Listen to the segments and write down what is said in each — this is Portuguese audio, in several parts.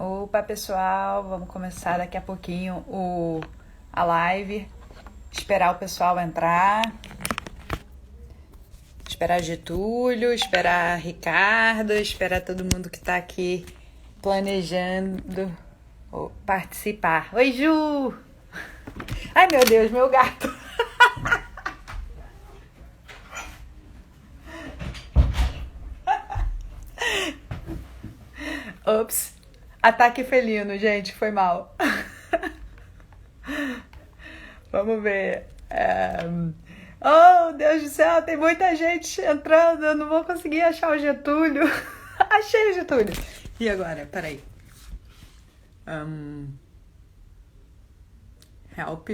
Opa, pessoal, vamos começar daqui a pouquinho a live. Esperar o pessoal entrar. Esperar Getúlio, esperar Ricardo, esperar todo mundo que está aqui planejando participar. Oi, Ju! Ai, meu Deus, meu gato! Ops! Ataque felino, gente, foi mal. Vamos ver. Oh, Deus do céu, tem muita gente entrando. Eu não vou conseguir achar o Getúlio. Achei o Getúlio. E agora? Peraí. Help.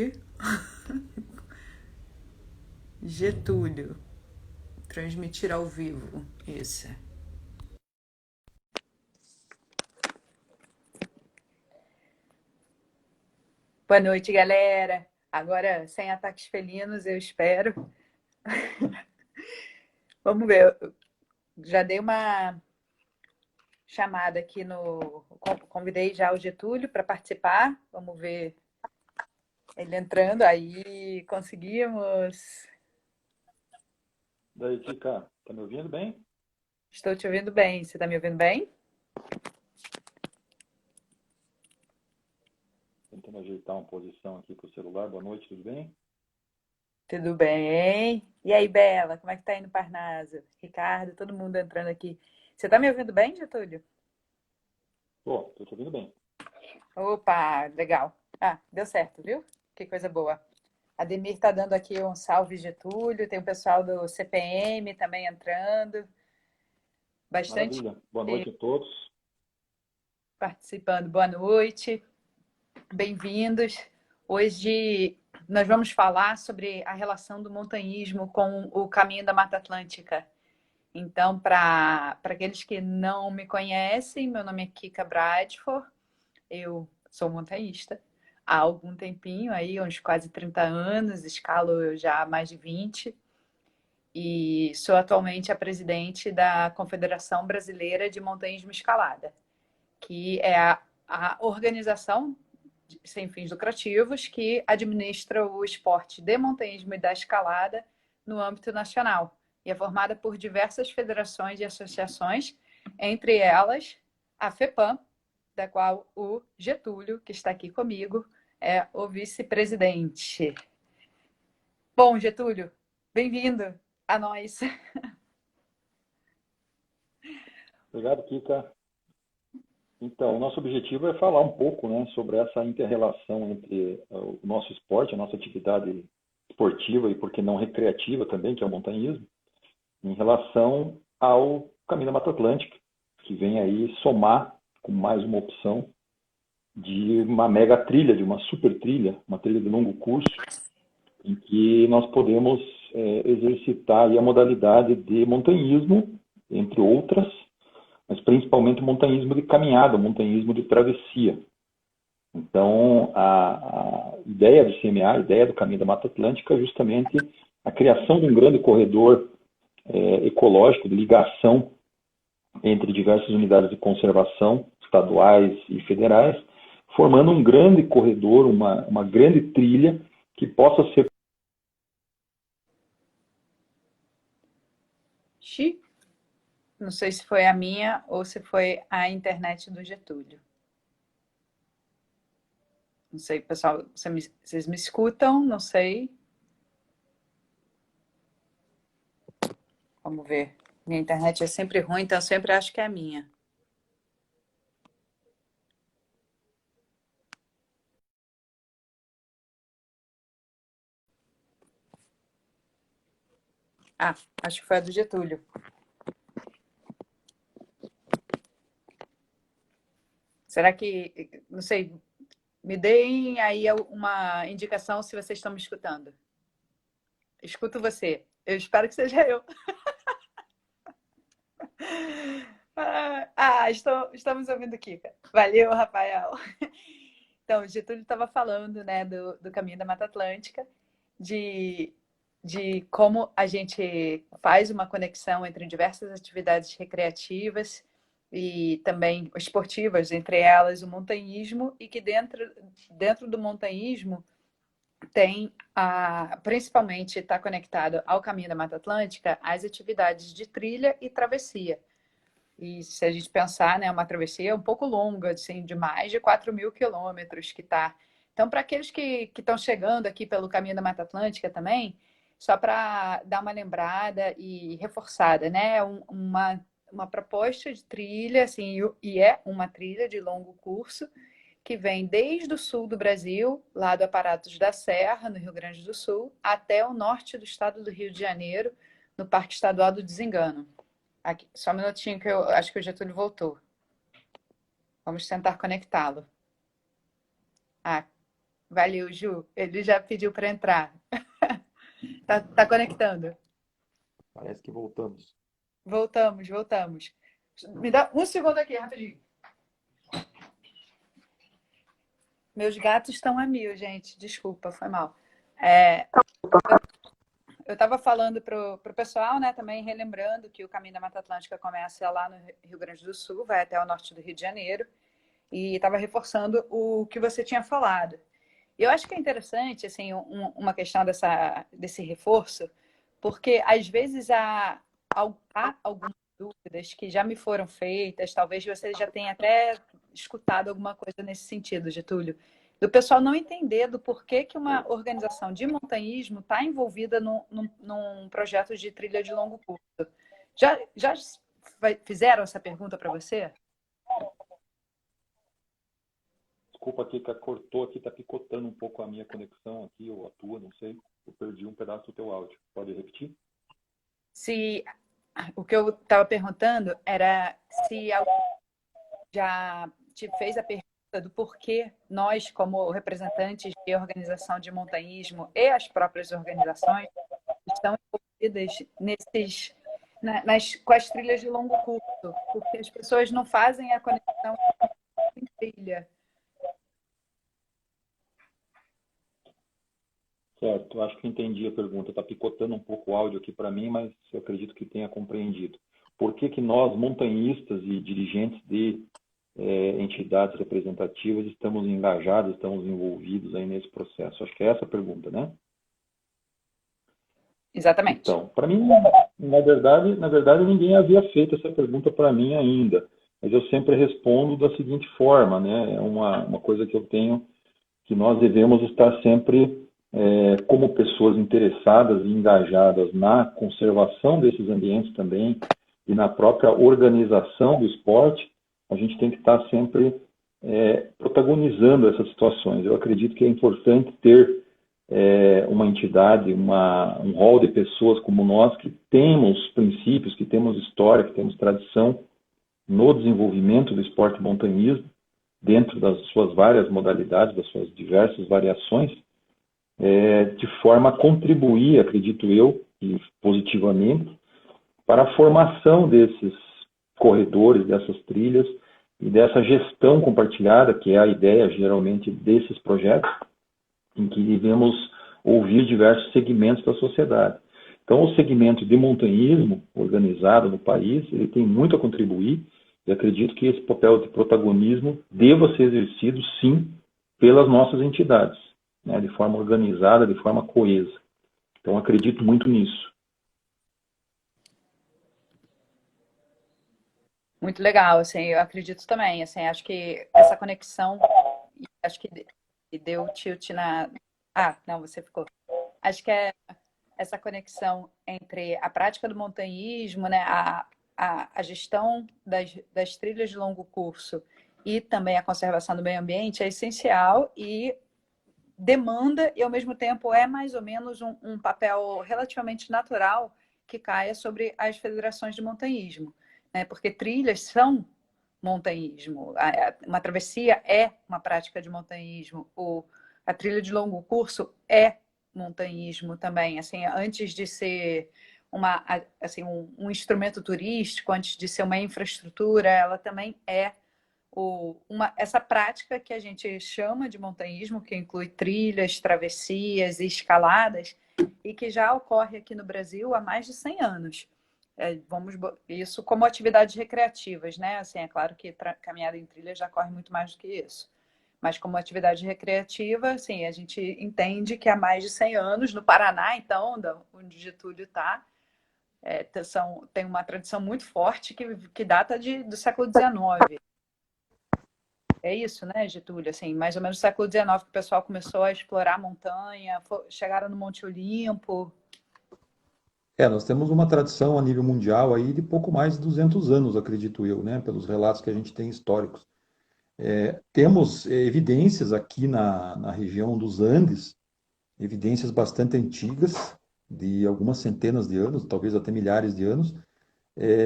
Getúlio. Transmitir ao vivo. Isso. Boa noite, galera. Agora, sem ataques felinos, eu espero. Vamos ver. Eu já dei uma chamada aqui no. Convidei já o Getúlio para participar. Vamos ver ele entrando. Aí, conseguimos. Daí, Kika, tá me ouvindo bem? Estou te ouvindo bem. Você está me ouvindo bem? Tentando ajeitar uma posição aqui pro celular. Boa noite, tudo bem? Tudo bem? E aí, Bela, como é que tá indo Parnaso? Ricardo, todo mundo entrando aqui. Você tá me ouvindo bem, Getúlio? Tô te ouvindo bem. Opa, legal. Ah, deu certo, viu? Que coisa boa. Ademir tá dando aqui um salve, Getúlio. Tem o pessoal do CPM também entrando. Bastante Maravilha. Boa noite a todos. participando. Boa noite. Bem-vindos. Hoje nós vamos falar sobre a relação do montanhismo com o caminho da Mata Atlântica. Então, para aqueles que não me conhecem, meu nome é Kika Bradford, eu sou montanhista há algum tempinho, aí, uns quase 30 anos, escalo já há mais de 20, e sou atualmente a presidente da Confederação Brasileira de Montanhismo e Escalada, que é a organização sem fins lucrativos que administra o esporte de montanhismo e da escalada no âmbito nacional. E é formada por diversas federações e associações, entre elas a FEPAM, da qual o Getúlio, que está aqui comigo, é o vice-presidente. Bom, Getúlio, bem-vindo a nós. Obrigado, Kika. Então, o nosso objetivo é falar um pouco, né, sobre essa inter-relação entre o nosso esporte, a nossa atividade esportiva e, por que não, recreativa também, que é o montanhismo, em relação ao Caminho da Mata Atlântica, que vem aí somar com mais uma opção de uma mega trilha, de uma super trilha, uma trilha de longo curso, em que nós podemos exercitar aí a modalidade de montanhismo, entre outras, mas principalmente montanhismo de caminhada, montanhismo de travessia. Então, a ideia do CMA, a ideia do Caminho da Mata Atlântica é justamente a criação de um grande corredor ecológico, de ligação entre diversas unidades de conservação, estaduais e federais, formando um grande corredor, uma grande trilha que possa ser. Não sei se foi a minha ou se foi a internet do Getúlio. Não sei, pessoal, vocês me escutam? Não sei. Vamos ver. Minha internet é sempre ruim, então eu sempre acho que é a minha. Ah, acho que foi a do Getúlio. Será que, não sei, me deem aí uma indicação se vocês estão me escutando. Escuto você. Eu espero que seja eu. Estamos ouvindo Kika. Valeu, Rafael. Então, o Getúlio estava falando, né, do caminho da Mata Atlântica, de, de como a gente faz uma conexão entre diversas atividades recreativas e também esportivas, entre elas o montanhismo, e que dentro do montanhismo tem, principalmente está conectado ao Caminho da Mata Atlântica, as atividades de trilha e travessia. E se a gente pensar, né, uma travessia um pouco longa, assim, de mais de 4.000 quilômetros que está. Então, para aqueles que estão chegando aqui pelo Caminho da Mata Atlântica também, só para dar uma lembrada e reforçada, né, uma proposta de trilha, assim, e é uma trilha de longo curso, que vem desde o sul do Brasil, lá do Aparatos da Serra, no Rio Grande do Sul, até o norte do estado do Rio de Janeiro, no Parque Estadual do Desengano. Aqui, só um minutinho que eu acho que o Getúlio voltou. Vamos tentar conectá-lo. Ah, valeu, Ju. Ele já pediu para entrar. Tá conectando. Parece que voltamos. Voltamos. Me dá um segundo aqui, rapidinho. Meus gatos estão a mil, gente. Desculpa, foi mal. Eu estava falando para o pessoal, né, também relembrando que o Caminho da Mata Atlântica começa lá no Rio Grande do Sul, vai até o norte do Rio de Janeiro, e estava reforçando o que você tinha falado. Eu acho que é interessante, assim, uma questão desse reforço, porque às vezes há algumas dúvidas que já me foram feitas, talvez você já tenha até escutado alguma coisa nesse sentido, Getúlio, do pessoal não entender do porquê que uma organização de montanhismo está envolvida num projeto de trilha de longo curso. Já fizeram essa pergunta para você? Desculpa aqui, que cortou aqui, tá picotando um pouco a minha conexão aqui, ou a tua, não sei. Eu perdi um pedaço do teu áudio. Pode repetir? Se o que eu estava perguntando era se alguém já te fez a pergunta do porquê nós, como representantes de organização de montanhismo e as próprias organizações, estão envolvidas com as trilhas de longo curso, porque as pessoas não fazem a conexão em trilha. Certo, acho que entendi a pergunta. Está picotando um pouco o áudio aqui para mim, mas eu acredito que tenha compreendido. Por que que nós, montanhistas e dirigentes de entidades representativas, estamos engajados, estamos envolvidos aí nesse processo? Acho que é essa a pergunta, né? Exatamente. Então, para mim, na verdade, ninguém havia feito essa pergunta para mim ainda, mas eu sempre respondo da seguinte forma, né? É uma coisa que eu tenho, que nós devemos estar sempre como pessoas interessadas e engajadas na conservação desses ambientes também e na própria organização do esporte, a gente tem que estar sempre protagonizando essas situações. Eu acredito que é importante ter uma entidade, um rol de pessoas como nós que temos princípios, que temos história, que temos tradição no desenvolvimento do esporte montanhismo, dentro das suas várias modalidades, das suas diversas variações, de forma a contribuir, acredito eu, e positivamente, para a formação desses corredores, dessas trilhas e dessa gestão compartilhada, que é a ideia, geralmente, desses projetos, em que devemos ouvir diversos segmentos da sociedade. Então, o segmento de montanhismo organizado no país, ele tem muito a contribuir e acredito que esse papel de protagonismo deva ser exercido, sim, pelas nossas entidades, né, de forma organizada, de forma coesa. Então, acredito muito nisso. Muito legal, assim, eu acredito também, assim, acho que essa conexão, acho que deu tilt na... Ah, não, você ficou. Acho que é essa conexão entre a prática do montanhismo, né, a gestão das trilhas de longo curso e também a conservação do meio ambiente é essencial e demanda, e ao mesmo tempo é mais ou menos um papel relativamente natural que caia sobre as federações de montanhismo, né? Porque trilhas são montanhismo, uma travessia é uma prática de montanhismo, a trilha de longo curso é montanhismo também, assim, antes de ser assim, um instrumento turístico, antes de ser uma infraestrutura, ela também é essa prática que a gente chama de montanhismo, que inclui trilhas, travessias e escaladas, e que já ocorre aqui no Brasil há mais de 100 anos. Isso como atividades recreativas, né? Assim, é claro que caminhada em trilha já corre muito mais do que isso. Mas como atividade recreativa, assim, a gente entende que há mais de 100 anos, no Paraná, então, onde Getúlio está, tem uma tradição muito forte que data do século XIX. É isso, né, Getúlio? Assim, mais ou menos no século XIX que o pessoal começou a explorar a montanha, chegaram no Monte Olimpo. Nós temos uma tradição a nível mundial aí de pouco mais de 200 anos, acredito eu, né, pelos relatos que a gente tem históricos. Temos evidências aqui na região dos Andes, evidências bastante antigas, de algumas centenas de anos, talvez até milhares de anos,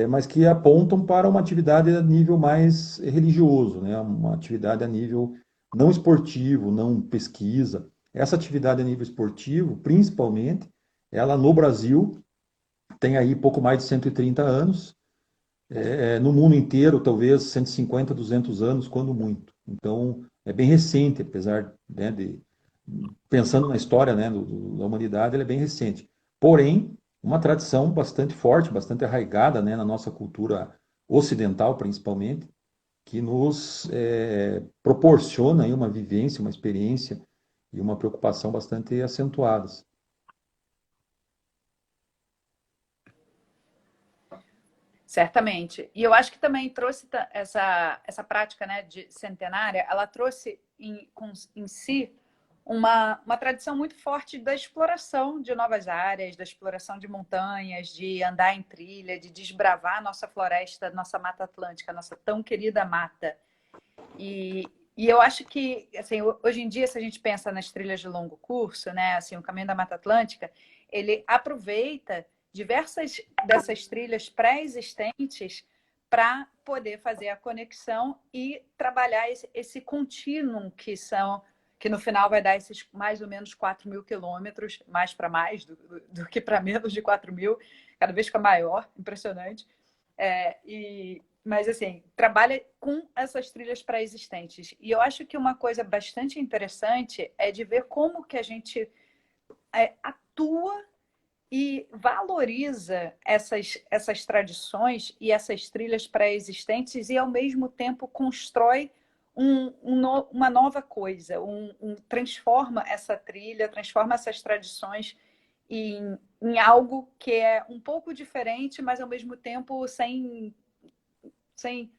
mas que apontam para uma atividade a nível mais religioso, né? Uma atividade a nível não esportivo, não pesquisa. Essa atividade a nível esportivo, principalmente, ela no Brasil tem aí pouco mais de 130 anos, no mundo inteiro talvez 150, 200 anos, quando muito. Então, é bem recente, apesar, né, pensando na história, né, da humanidade, ela é bem recente. Porém, uma tradição bastante forte, bastante arraigada, né, na nossa cultura ocidental, principalmente, que nos proporciona aí uma vivência, uma experiência e uma preocupação bastante acentuadas. Certamente. E eu acho que também trouxe essa prática, né, de centenária, ela trouxe em si uma tradição muito forte da exploração de novas áreas, da exploração de montanhas, de andar em trilha, de desbravar a nossa floresta, nossa Mata Atlântica, nossa tão querida mata. E eu acho que, assim, hoje em dia, se a gente pensa nas trilhas de longo curso, né, assim, o Caminho da Mata Atlântica, ele aproveita diversas dessas trilhas pré-existentes para poder fazer a conexão e trabalhar esse contínuo que no final vai dar esses mais ou menos 4.000 quilômetros, mais para mais do que para menos de 4.000, cada vez fica maior, impressionante. Mas, assim, trabalha com essas trilhas pré-existentes. E eu acho que uma coisa bastante interessante é de ver como que a gente atua e valoriza essas tradições e essas trilhas pré-existentes e, ao mesmo tempo, constrói uma nova coisa, transforma essa trilha, transforma essas tradições em algo que é um pouco diferente, mas, ao mesmo tempo, sem, sem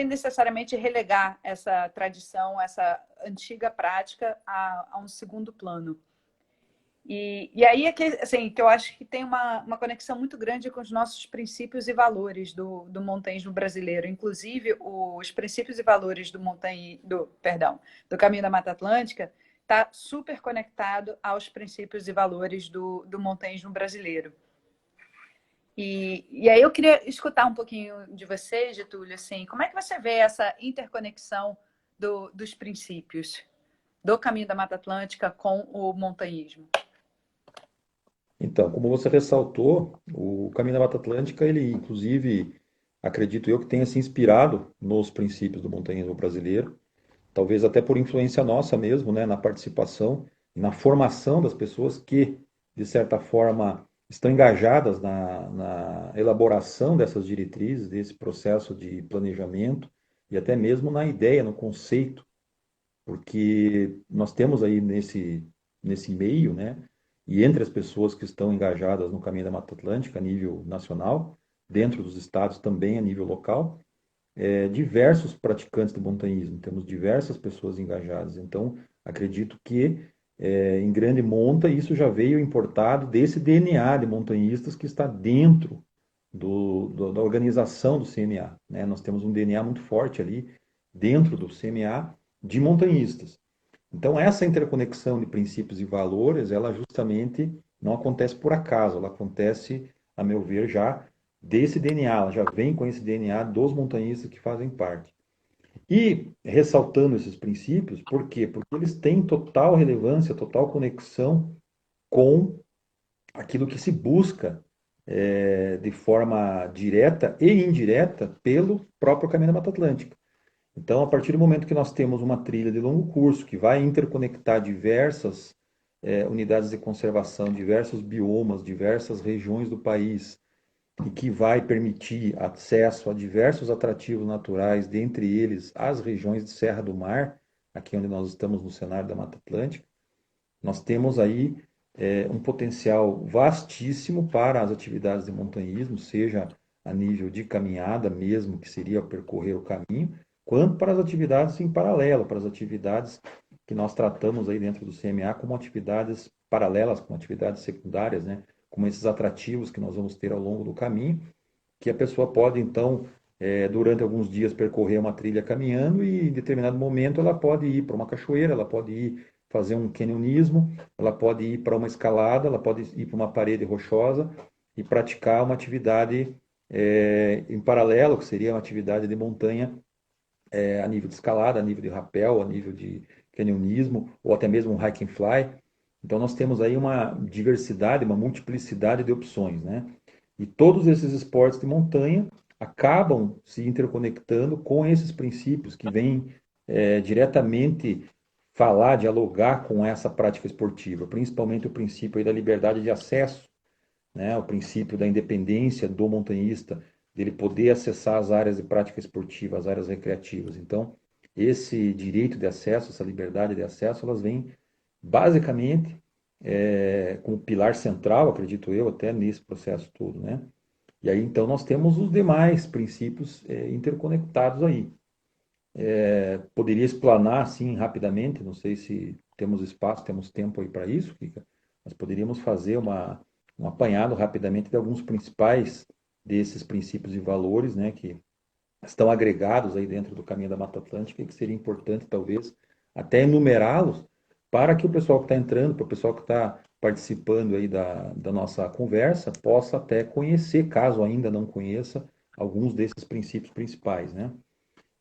necessariamente relegar essa tradição, essa antiga prática a um segundo plano. E aí é que, assim, que eu acho que tem uma conexão muito grande com os nossos princípios e valores do montanhismo brasileiro. Inclusive, os princípios e valores do Caminho da Mata Atlântica está super conectado aos princípios e valores do montanhismo brasileiro. E aí eu queria escutar um pouquinho de você, Getúlio, assim, como é que você vê essa interconexão dos princípios do Caminho da Mata Atlântica com o montanhismo? Então, como você ressaltou, o Caminho da Mata Atlântica, ele inclusive, acredito eu, que tenha se inspirado nos princípios do montanhismo brasileiro, talvez até por influência nossa mesmo, né, na participação, na formação das pessoas que, de certa forma, estão engajadas na elaboração dessas diretrizes, desse processo de planejamento e até mesmo na ideia, no conceito, porque nós temos aí nesse meio, né, e entre as pessoas que estão engajadas no Caminho da Mata Atlântica a nível nacional, dentro dos estados também a nível local, diversos praticantes do montanhismo, temos diversas pessoas engajadas. Então, acredito que, em grande monta, isso já veio importado desse DNA de montanhistas que está dentro da organização do CMA. Né? Nós temos um DNA muito forte ali dentro do CMA de montanhistas. Então, essa interconexão de princípios e valores, ela justamente não acontece por acaso, ela acontece, a meu ver, já desse DNA, ela já vem com esse DNA dos montanhistas que fazem parte. E ressaltando esses princípios, por quê? Porque eles têm total relevância, total conexão com aquilo que se busca de forma direta e indireta pelo próprio Caminho da Mata Atlântica. Então, a partir do momento que nós temos uma trilha de longo curso que vai interconectar diversas unidades de conservação, diversos biomas, diversas regiões do país, e que vai permitir acesso a diversos atrativos naturais, dentre eles as regiões de Serra do Mar, aqui onde nós estamos no cenário da Mata Atlântica. Nós temos aí um potencial vastíssimo para as atividades de montanhismo, seja a nível de caminhada mesmo, que seria percorrer o caminho, quanto para as atividades em paralelo, para as atividades que nós tratamos aí dentro do CMA como atividades paralelas, como atividades secundárias, né? Como esses atrativos que nós vamos ter ao longo do caminho, que a pessoa pode, então, durante alguns dias percorrer uma trilha caminhando e em determinado momento ela pode ir para uma cachoeira, ela pode ir fazer um canionismo, ela pode ir para uma escalada, ela pode ir para uma parede rochosa e praticar uma atividade em paralelo, que seria uma atividade de montanha a nível de escalada, a nível de rapel, a nível de canionismo, ou até mesmo um hike and fly. Então nós temos aí uma diversidade, uma multiplicidade de opções, né? E todos esses esportes de montanha acabam se interconectando com esses princípios que vêm diretamente falar, dialogar com essa prática esportiva, principalmente o princípio aí da liberdade de acesso, né? O princípio da independência do montanhista, dele poder acessar as áreas de prática esportiva, as áreas recreativas. Então, esse direito de acesso, essa liberdade de acesso, elas vêm basicamente como pilar central, acredito eu, até nesse processo todo, né? E aí, então, nós temos os demais princípios interconectados aí. Poderia explanar, assim, rapidamente, não sei se temos espaço, temos tempo aí para isso, Kika, mas poderíamos fazer um apanhado rapidamente de alguns principais desses princípios e valores, né, que estão agregados aí dentro do Caminho da Mata Atlântica e que seria importante, talvez, até enumerá-los para que o pessoal que está entrando, para o pessoal que está participando aí da nossa conversa, possa até conhecer, caso ainda não conheça, alguns desses princípios principais, né?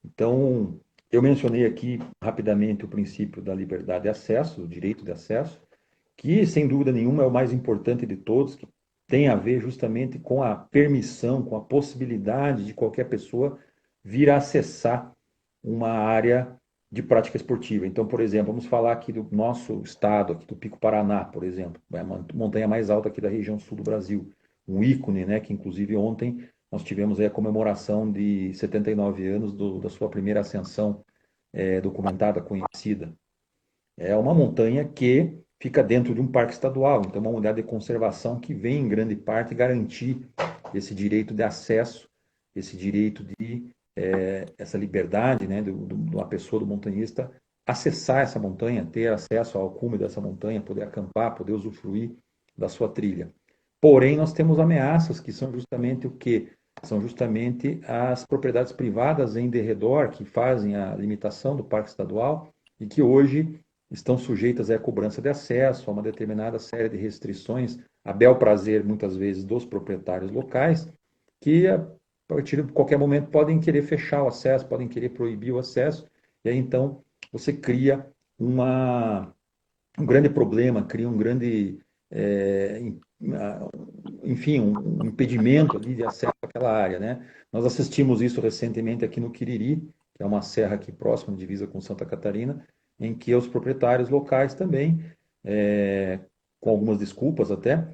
Então, eu mencionei aqui rapidamente o princípio da liberdade de acesso, o direito de acesso, que, sem dúvida nenhuma, é o mais importante de todos, que tem a ver justamente com a permissão, com a possibilidade de qualquer pessoa vir a acessar uma área de prática esportiva. Então, por exemplo, vamos falar aqui do nosso estado, aqui do Pico Paraná, por exemplo, é a montanha mais alta aqui da região sul do Brasil, um ícone, né, que inclusive ontem nós tivemos aí a comemoração de 79 anos da sua primeira ascensão documentada, conhecida. É uma montanha que fica dentro de um parque estadual, então é uma unidade de conservação que vem, em grande parte, garantir esse direito de acesso, esse direito de essa liberdade, né, de uma pessoa, do montanhista, acessar essa montanha, ter acesso ao cume dessa montanha, poder acampar, poder usufruir da sua trilha. Porém, nós temos ameaças que são justamente o quê? São justamente as propriedades privadas em derredor que fazem a limitação do parque estadual e que hoje estão sujeitas à cobrança de acesso, a uma determinada série de restrições, a bel prazer, muitas vezes, dos proprietários locais, que a partir de qualquer momento podem querer fechar o acesso, podem querer proibir o acesso, e aí então você cria um grande problema, cria um grande, enfim, um impedimento ali de acesso àquela área, né? Nós assistimos isso recentemente aqui no Quiriri, que é uma serra aqui próxima, divisa com Santa Catarina, em que os proprietários locais também, com algumas desculpas até,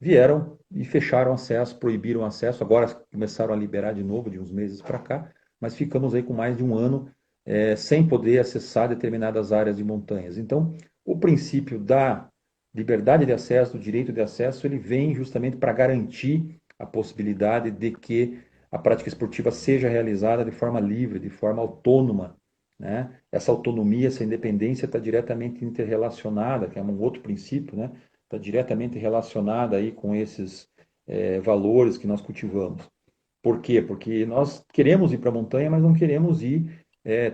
vieram e fecharam acesso, proibiram acesso, agora começaram a liberar de novo de uns meses para cá, mas ficamos aí com mais de um ano sem poder acessar determinadas áreas de montanhas. Então, o princípio da liberdade de acesso, do direito de acesso, ele vem justamente para garantir a possibilidade de que a prática esportiva seja realizada de forma livre, de forma autônoma, né? Essa autonomia, essa independência está diretamente interrelacionada, que é um outro princípio, né? Está diretamente relacionada aí com esses valores que nós cultivamos. Por quê? Porque nós queremos ir para a montanha, mas não queremos ir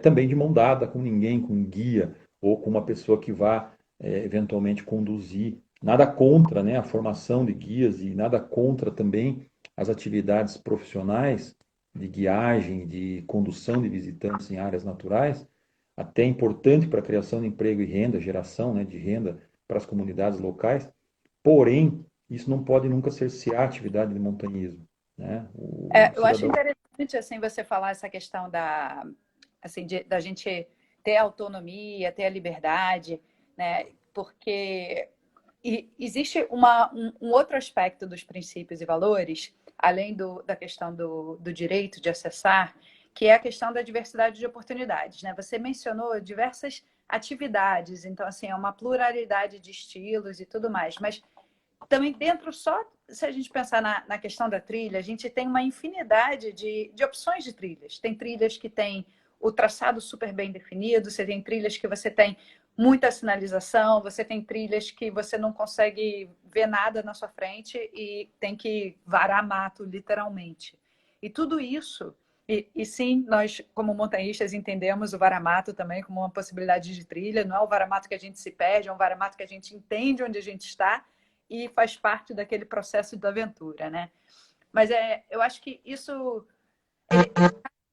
também de mão dada com ninguém, com um guia ou com uma pessoa que vá eventualmente conduzir. Nada contra, né, a formação de guias e nada contra também as atividades profissionais de guiagem, de condução de visitantes em áreas naturais, até importante para a criação de emprego e renda, geração, né, de renda para as comunidades locais. Porém, isso não pode nunca cercear a atividade de montanhismo, né? O Eu acho cidadão. interessante assim você falar essa questão assim, da gente ter autonomia, ter a liberdade, né? Porque existe um outro aspecto dos princípios e valores, além da questão do direito de acessar, que é a questão da diversidade de oportunidades, né? Você mencionou diversas atividades, então, assim, é uma pluralidade de estilos e tudo mais, mas também dentro, só se a gente pensar na questão da trilha, a gente tem uma infinidade de opções de trilhas. Tem trilhas que têm o traçado super bem definido, você tem trilhas que você tem muita sinalização, você tem trilhas que você não consegue ver nada na sua frente e tem que varar mato, literalmente. E tudo isso, e sim, nós, como montanhistas, entendemos o varamato também como uma possibilidade de trilha, não é o varamato que a gente se perde, é um varamato que a gente entende onde a gente está e faz parte daquele processo da aventura, né? Mas eu acho que isso é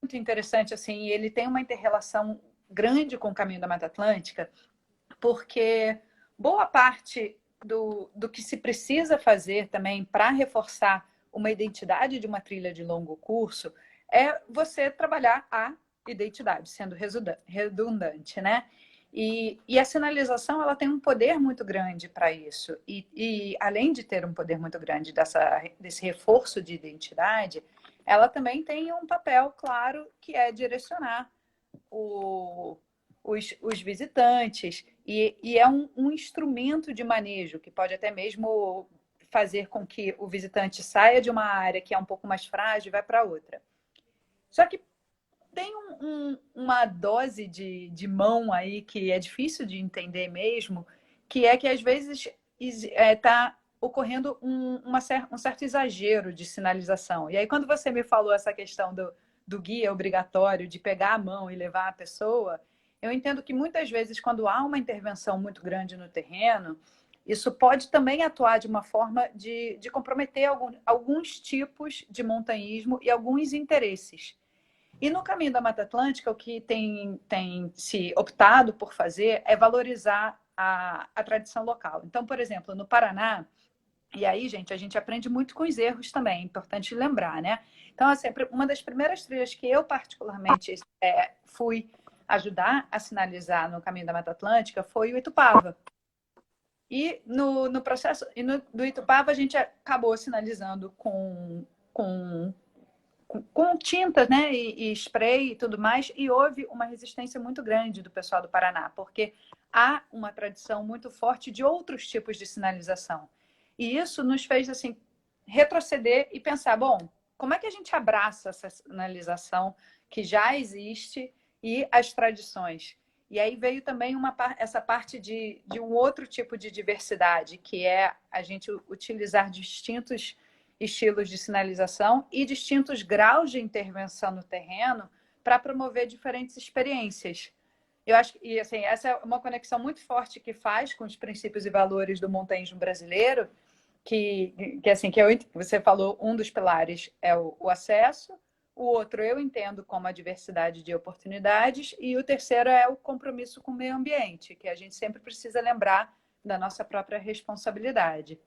muito interessante, assim, ele tem uma interrelação grande com o Caminho da Mata Atlântica, porque boa parte do que se precisa fazer também para reforçar uma identidade de uma trilha de longo curso é você trabalhar a identidade, sendo redundante, né? E a sinalização ela tem um poder muito grande para isso. E além de ter um poder muito grande desse reforço de identidade, ela também tem um papel claro que é direcionar os visitantes e é um instrumento de manejo que pode até mesmo fazer com que o visitante saia de uma área que é um pouco mais frágil e vá para outra. Só que tem uma dose de mão aí que é difícil de entender mesmo, que é que às vezes está ocorrendo um certo exagero de sinalização. E aí, quando você me falou essa questão do guia obrigatório, de pegar a mão e levar a pessoa, eu entendo que muitas vezes, quando há uma intervenção muito grande no terreno, isso pode também atuar de uma forma de comprometer alguns tipos de montanhismo e alguns interesses. E no Caminho da Mata Atlântica, o que tem se optado por fazer é valorizar a tradição local. Então, por exemplo, no Paraná, e aí, gente, a gente aprende muito com os erros também, é importante lembrar, né? Então, assim, uma das primeiras trilhas que eu particularmente fui ajudar a sinalizar no Caminho da Mata Atlântica foi o Itupava. E no processo, do Itupava a gente acabou sinalizando com tintas, né, e spray e tudo mais, e houve uma resistência muito grande do pessoal do Paraná, porque há uma tradição muito forte de outros tipos de sinalização. E isso nos fez assim retroceder e pensar, bom, como é que a gente abraça essa sinalização que já existe e as tradições? E aí veio também essa parte de um outro tipo de diversidade, que é a gente utilizar distintos estilos de sinalização e distintos graus de intervenção no terreno para promover diferentes experiências. Eu acho que assim, essa é uma conexão muito forte que faz com os princípios e valores do montanhismo brasileiro, você falou, um dos pilares é o acesso, o outro eu entendo como a diversidade de oportunidades e o terceiro é o compromisso com o meio ambiente, que a gente sempre precisa lembrar da nossa própria responsabilidade.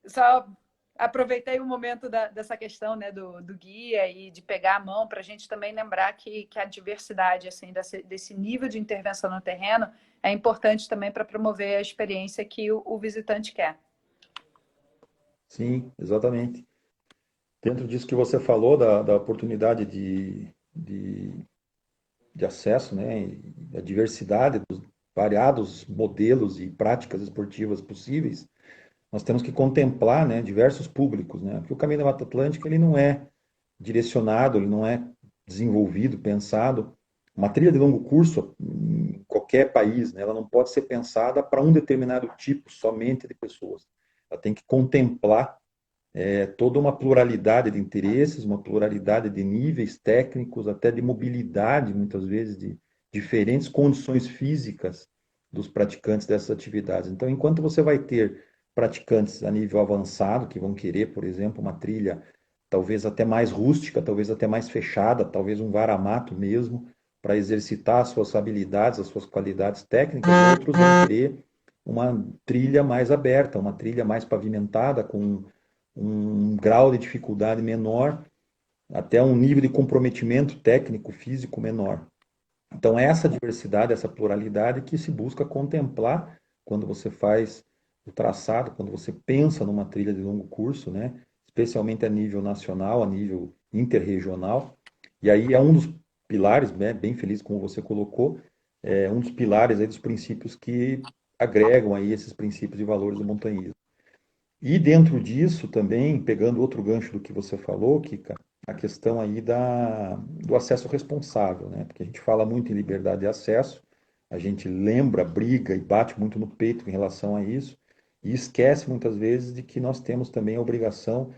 Só aproveitei o momento dessa questão, né, do guia e de pegar a mão para a gente também lembrar que a diversidade assim, desse nível de intervenção no terreno é importante também para promover a experiência que o visitante quer. Sim, exatamente. Dentro disso que você falou, da oportunidade de acesso, né, e da diversidade dos variados modelos e práticas esportivas possíveis, nós temos que contemplar, né, diversos públicos, né? Porque o Caminho da Mata Atlântica ele não é direcionado, ele não é desenvolvido, pensado. Uma trilha de longo curso em qualquer país, né, ela não pode ser pensada para um determinado tipo somente de pessoas. Ela tem que contemplar toda uma pluralidade de interesses, uma pluralidade de níveis técnicos, até de mobilidade, muitas vezes, de diferentes condições físicas dos praticantes dessas atividades. Então, enquanto você vai ter praticantes a nível avançado, que vão querer, por exemplo, uma trilha talvez até mais rústica, talvez até mais fechada, talvez um vara-mato mesmo, para exercitar as suas habilidades, as suas qualidades técnicas, outros vão querer uma trilha mais aberta, uma trilha mais pavimentada, com um grau de dificuldade menor, até um nível de comprometimento técnico, físico menor. Então, essa diversidade, essa pluralidade que se busca contemplar quando você faz o traçado, quando você pensa numa trilha de longo curso, né? Especialmente a nível nacional, a nível interregional. E aí é um dos pilares, né, bem feliz como você colocou, é um dos pilares aí dos princípios que agregam aí esses princípios e valores do montanhismo. E dentro disso também, pegando outro gancho do que você falou, Kika, a questão aí do acesso responsável, né? Porque a gente fala muito em liberdade de acesso, a gente lembra, briga e bate muito no peito em relação a isso, e esquece muitas vezes de que nós temos também a obrigação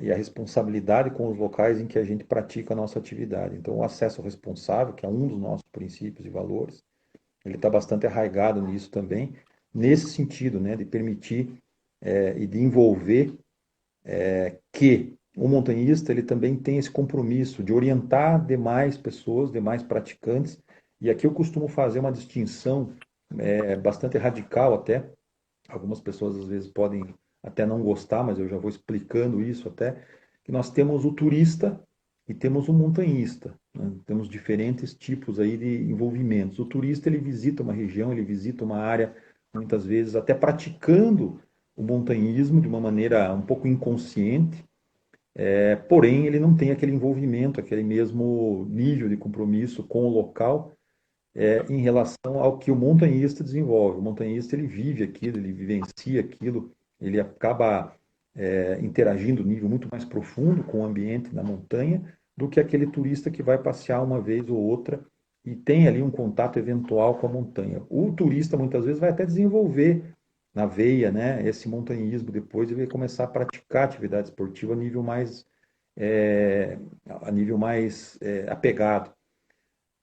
e a responsabilidade com os locais em que a gente pratica a nossa atividade. Então, o acesso responsável, que é um dos nossos princípios e valores, ele está bastante arraigado nisso também, nesse sentido, né, de permitir e de envolver que o montanhista ele também tem esse compromisso de orientar demais pessoas, demais praticantes, e aqui eu costumo fazer uma distinção bastante radical até, algumas pessoas às vezes podem até não gostar, mas eu já vou explicando isso até, que nós temos o turista e temos o montanhista, né? Temos diferentes tipos aí de envolvimentos. O turista ele visita uma região, ele visita uma área, muitas vezes até praticando o montanhismo de uma maneira um pouco inconsciente, porém ele não tem aquele envolvimento, aquele mesmo nível de compromisso com o local em relação ao que o montanhista desenvolve. O montanhista ele vive aquilo, ele vivencia aquilo, ele acaba interagindo nível muito mais profundo com o ambiente na montanha do que aquele turista que vai passear uma vez ou outra e tem ali um contato eventual com a montanha. O turista muitas vezes vai até desenvolver na veia, né, esse montanhismo depois ele vai começar a praticar atividade esportiva é, a nível mais apegado.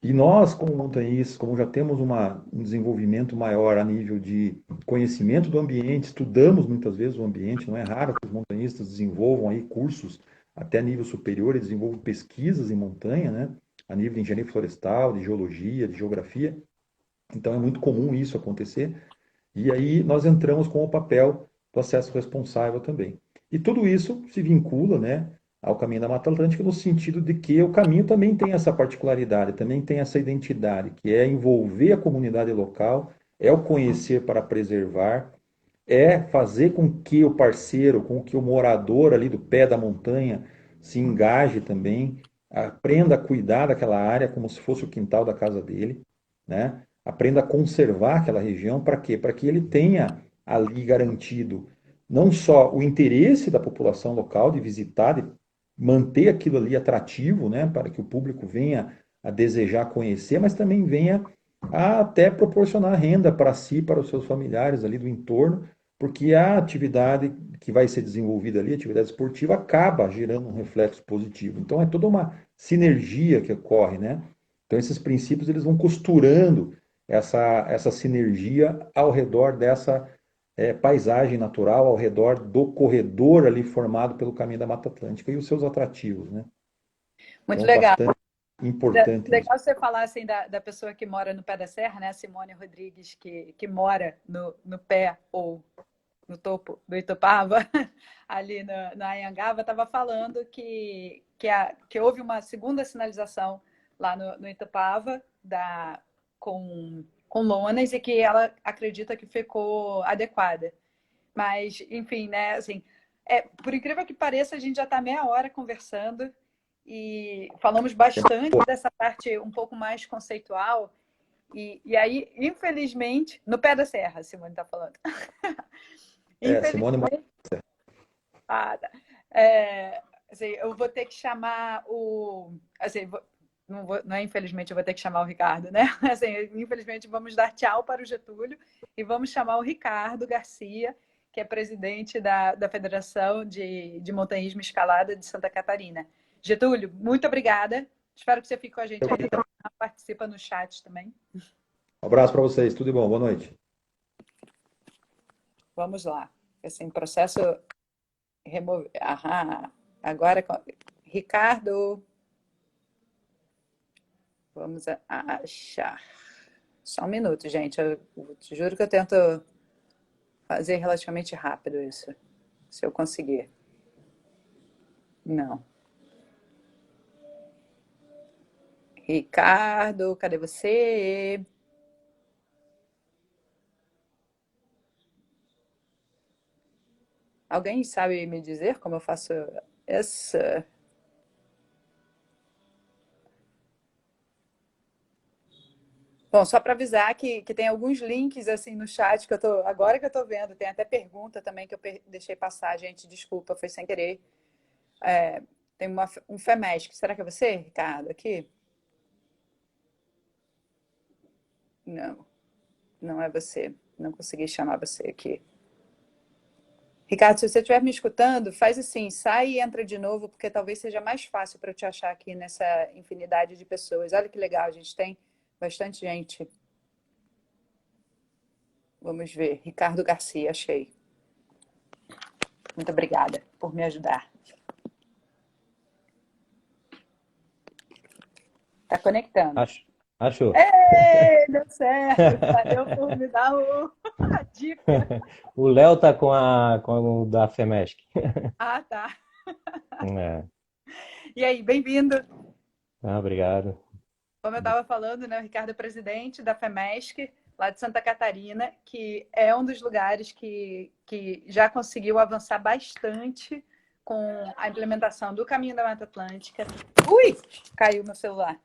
E nós, como montanhistas, como já temos um desenvolvimento maior a nível de conhecimento do ambiente, estudamos muitas vezes o ambiente, não é raro que os montanhistas desenvolvam aí cursos até nível superior e desenvolvam pesquisas em montanha, né? A nível de engenharia florestal, de geologia, de geografia. Então é muito comum isso acontecer. E aí nós entramos com o papel do acesso responsável também. E tudo isso se vincula, né, ao caminho da Mata Atlântica no sentido de que o caminho também tem essa particularidade, também tem essa identidade, que é envolver a comunidade local, é o conhecer para preservar, é fazer com que o parceiro, com que o morador ali do pé da montanha se engaje também, aprenda a cuidar daquela área como se fosse o quintal da casa dele, né? Aprenda a conservar aquela região, para quê? Para que ele tenha ali garantido não só o interesse da população local de visitar, de manter aquilo ali atrativo, né, para que o público venha a desejar conhecer, mas também venha a até proporcionar renda para si, para os seus familiares ali do entorno, porque a atividade que vai ser desenvolvida ali, a atividade esportiva, acaba gerando um reflexo positivo. Então é toda uma sinergia que ocorre, né? Então esses princípios eles vão costurando essa sinergia ao redor dessa paisagem natural, ao redor do corredor ali formado pelo caminho da Mata Atlântica e os seus atrativos, né? Muito Então, legal. bastante importante isso. Legal você falar assim da pessoa que mora no pé da serra, né? Simone Rodrigues, que mora no pé ou no topo do Itupava, ali no Anhangaba, estava falando que houve uma segunda sinalização lá no Itupava com lonas e que ela acredita que ficou adequada. Mas, enfim, né? Assim, por incrível que pareça, a gente já está meia hora conversando e falamos bastante dessa parte um pouco mais conceitual. E aí, infelizmente, no pé da serra, a Simone está falando. Simone, Infelizmente, assim, eu vou ter que chamar o. Assim, não é infelizmente, eu vou ter que chamar o Ricardo, né? Assim, infelizmente, vamos dar tchau para o Getúlio e vamos chamar o Ricardo Garcia, que é presidente da Federação de Montanhismo e Escalada de Santa Catarina. Getúlio, muito obrigada. Espero que você fique com a gente aí. Participa no chat também. um abraço para vocês, tudo de bom, boa noite. Vamos lá. Assim, processo remover. Agora, Ricardo, vamos achar. Só um minuto, gente. Eu te juro que eu tento fazer relativamente rápido isso. Se eu conseguir. Não. Ricardo, cadê você? Alguém sabe me dizer como eu faço essa? Bom, só para avisar que tem alguns links assim no chat que eu tô agora que eu tô vendo, tem até pergunta também que eu deixei passar, gente, desculpa, foi sem querer. Tem um FEMESC, será que é você, Ricardo, aqui? Não, não é você, não consegui chamar você aqui. Ricardo, se você estiver me escutando, faz assim, sai e entra de novo, porque talvez seja mais fácil para eu te achar aqui nessa infinidade de pessoas. Olha que legal, a gente tem bastante gente. Vamos ver. Ricardo Garcia, achei. Muito obrigada por me ajudar. Tá conectando. Achou. Ei, deu certo. Valeu por me dar a dica. O Léo tá com o da FEMESC. Ah, tá. É. E aí, bem-vindo. Obrigado. Como eu estava falando, né, o Ricardo é presidente da FEMESC, lá de Santa Catarina, que é um dos lugares que já conseguiu avançar bastante com a implementação do Caminho da Mata Atlântica. Ui! Caiu meu celular.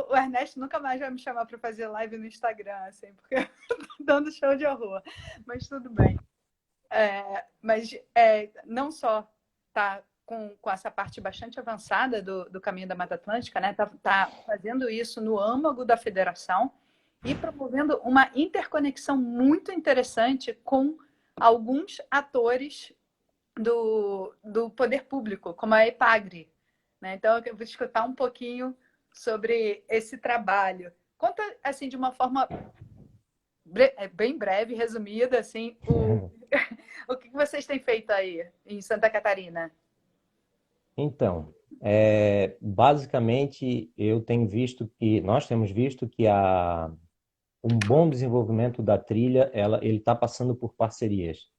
O Ernesto nunca mais vai me chamar para fazer live no Instagram, assim, porque eu tô dando show de horror. Mas tudo bem. Não só tá com essa parte bastante avançada do Caminho da Mata Atlântica, né? Tá fazendo isso no âmago da federação e promovendo uma interconexão muito interessante com alguns atores do poder público, como a EPAGRE, né? Então, eu vou escutar um pouquinho sobre esse trabalho. Conta, assim, de uma forma bem breve, resumida, assim, o que vocês têm feito aí em Santa Catarina? Então, basicamente, nós temos visto que um bom desenvolvimento da trilha, ele está passando por parcerias.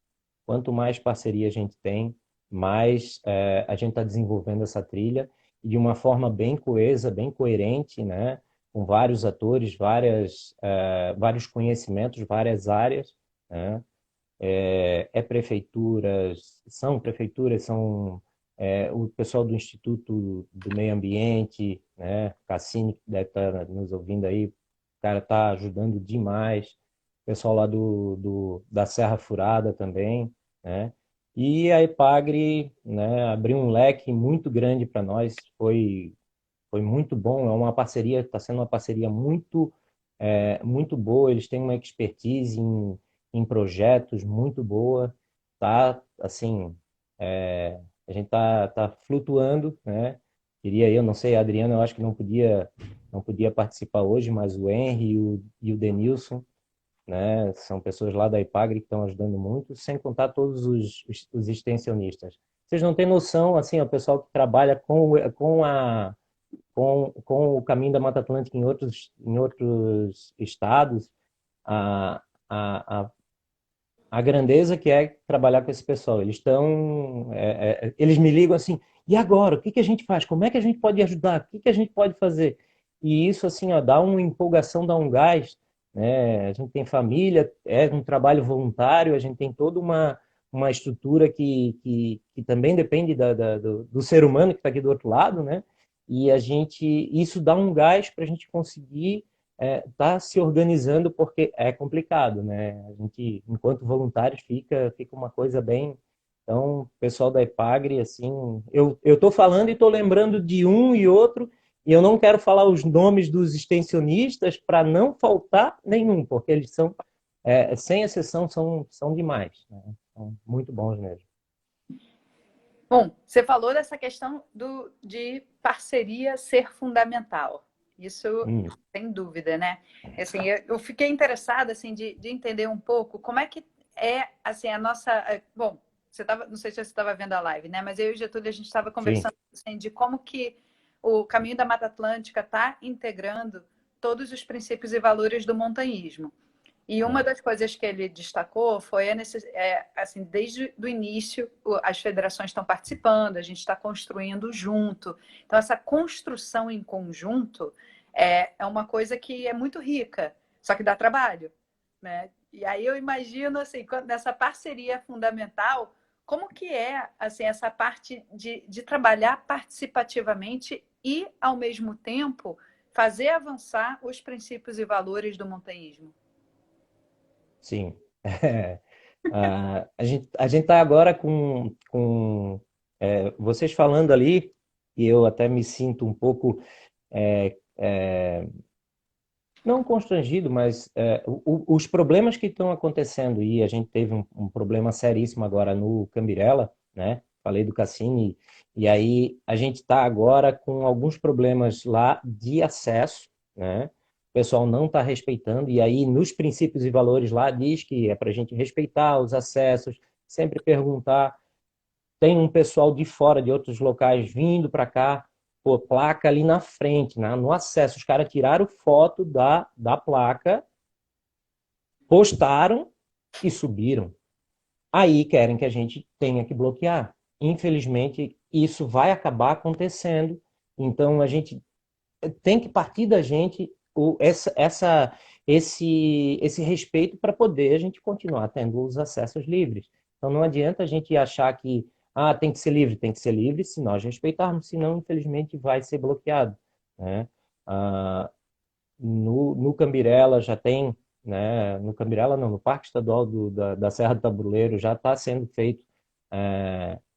Quanto mais parceria a gente tem, mais a gente está desenvolvendo essa trilha e de uma forma bem coesa, bem coerente, né? Com vários atores, vários conhecimentos, várias áreas, né? São prefeituras, são o pessoal do Instituto do Meio Ambiente, né? Cassini, que deve estar nos ouvindo aí, o cara está ajudando demais. O pessoal lá da Serra Furada também, né? E a EPAGRE, né, abriu um leque muito grande para nós, foi muito bom, está sendo uma parceria muito boa, eles têm uma expertise em projetos muito boa, tá, assim, a gente tá flutuando, né, queria eu, não sei, a Adriana, eu acho que não podia participar hoje, mas o Henry e o Denilson, né, são pessoas lá da IPAGRE que estão ajudando muito, sem contar todos os extensionistas. Vocês não têm noção, assim, o pessoal que trabalha com o Caminho da Mata Atlântica em outros estados, a, a, a, a grandeza que é trabalhar com esse pessoal. Eles me ligam assim, e agora? O que a gente faz? Como é que a gente pode ajudar? O que a gente pode fazer? E isso, assim, ó, dá uma empolgação, dá um gás, né? A gente tem família, é um trabalho voluntário, a gente tem toda uma estrutura que também depende do ser humano que está aqui do outro lado, né? E isso dá um gás para a gente conseguir tá se organizando, porque é complicado, né? A gente, enquanto voluntários, fica uma coisa bem. Então, o pessoal da EPAGRE, assim, eu estou falando e estou lembrando de um e outro, e eu não quero falar os nomes dos extensionistas para não faltar nenhum, porque eles são, sem exceção, são demais, né? São muito bons mesmo. Bom, você falou dessa questão de parceria ser fundamental. Isso, sem dúvida, né? Assim, eu fiquei interessada assim, de entender um pouco como é que é assim, a nossa. Bom, não sei se você estava vendo a live, né? Mas eu e o Getúlio, a gente estava conversando assim, de como que o Caminho da Mata Atlântica está integrando todos os princípios e valores do montanhismo. E uma das coisas que ele destacou foi assim, desde o início, as federações estão participando, a gente está construindo junto. Então, essa construção em conjunto é uma coisa que é muito rica, só que dá trabalho, né? E aí eu imagino, assim, nessa parceria fundamental, como que é, assim, essa parte de trabalhar participativamente e, ao mesmo tempo, fazer avançar os princípios e valores do montanhismo? Sim. A gente está agora vocês falando ali, e eu até me sinto um pouco, é, é, não constrangido, mas os problemas que estão acontecendo, e a gente teve um problema seríssimo agora no Cambirela, né? Falei do Cassini, e aí a gente está agora com alguns problemas lá de acesso, né? O pessoal não está respeitando, e aí nos princípios e valores lá diz que é para a gente respeitar os acessos, sempre perguntar. Tem um pessoal de fora, de outros locais, vindo para cá, pô, placa ali na frente, né? No acesso. Os caras tiraram foto da placa, postaram e subiram. Aí querem que a gente tenha que bloquear. Infelizmente, isso vai acabar acontecendo. Então, a gente tem que partir da gente esse respeito para poder a gente continuar tendo os acessos livres. Então não adianta a gente achar que tem que ser livre se nós respeitarmos, senão infelizmente vai ser bloqueado, né? Ah, no Cambirela já tem, né? No Cambirela não, no Parque Estadual da Serra do Tabuleiro já está sendo feito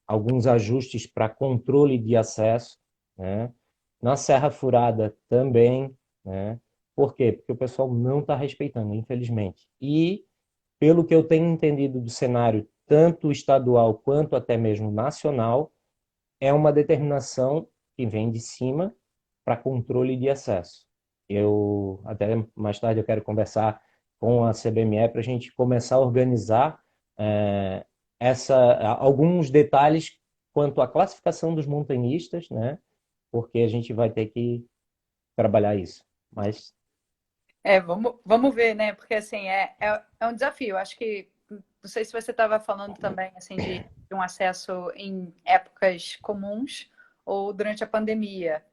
alguns ajustes para controle de acesso, né? Na Serra Furada também, né? Por quê? Porque o pessoal não está respeitando, infelizmente. E, pelo que eu tenho entendido do cenário, tanto estadual quanto até mesmo nacional, é uma determinação que vem de cima para controle de acesso. Eu, até mais tarde, eu quero conversar com a CBME para a gente começar a organizar é, alguns detalhes quanto à classificação dos montanhistas, né? Porque a gente vai ter que trabalhar isso. Mas, Vamos ver, né? Porque assim é um desafio. Acho que não sei se você estava falando também assim de um acesso em épocas comuns ou durante a pandemia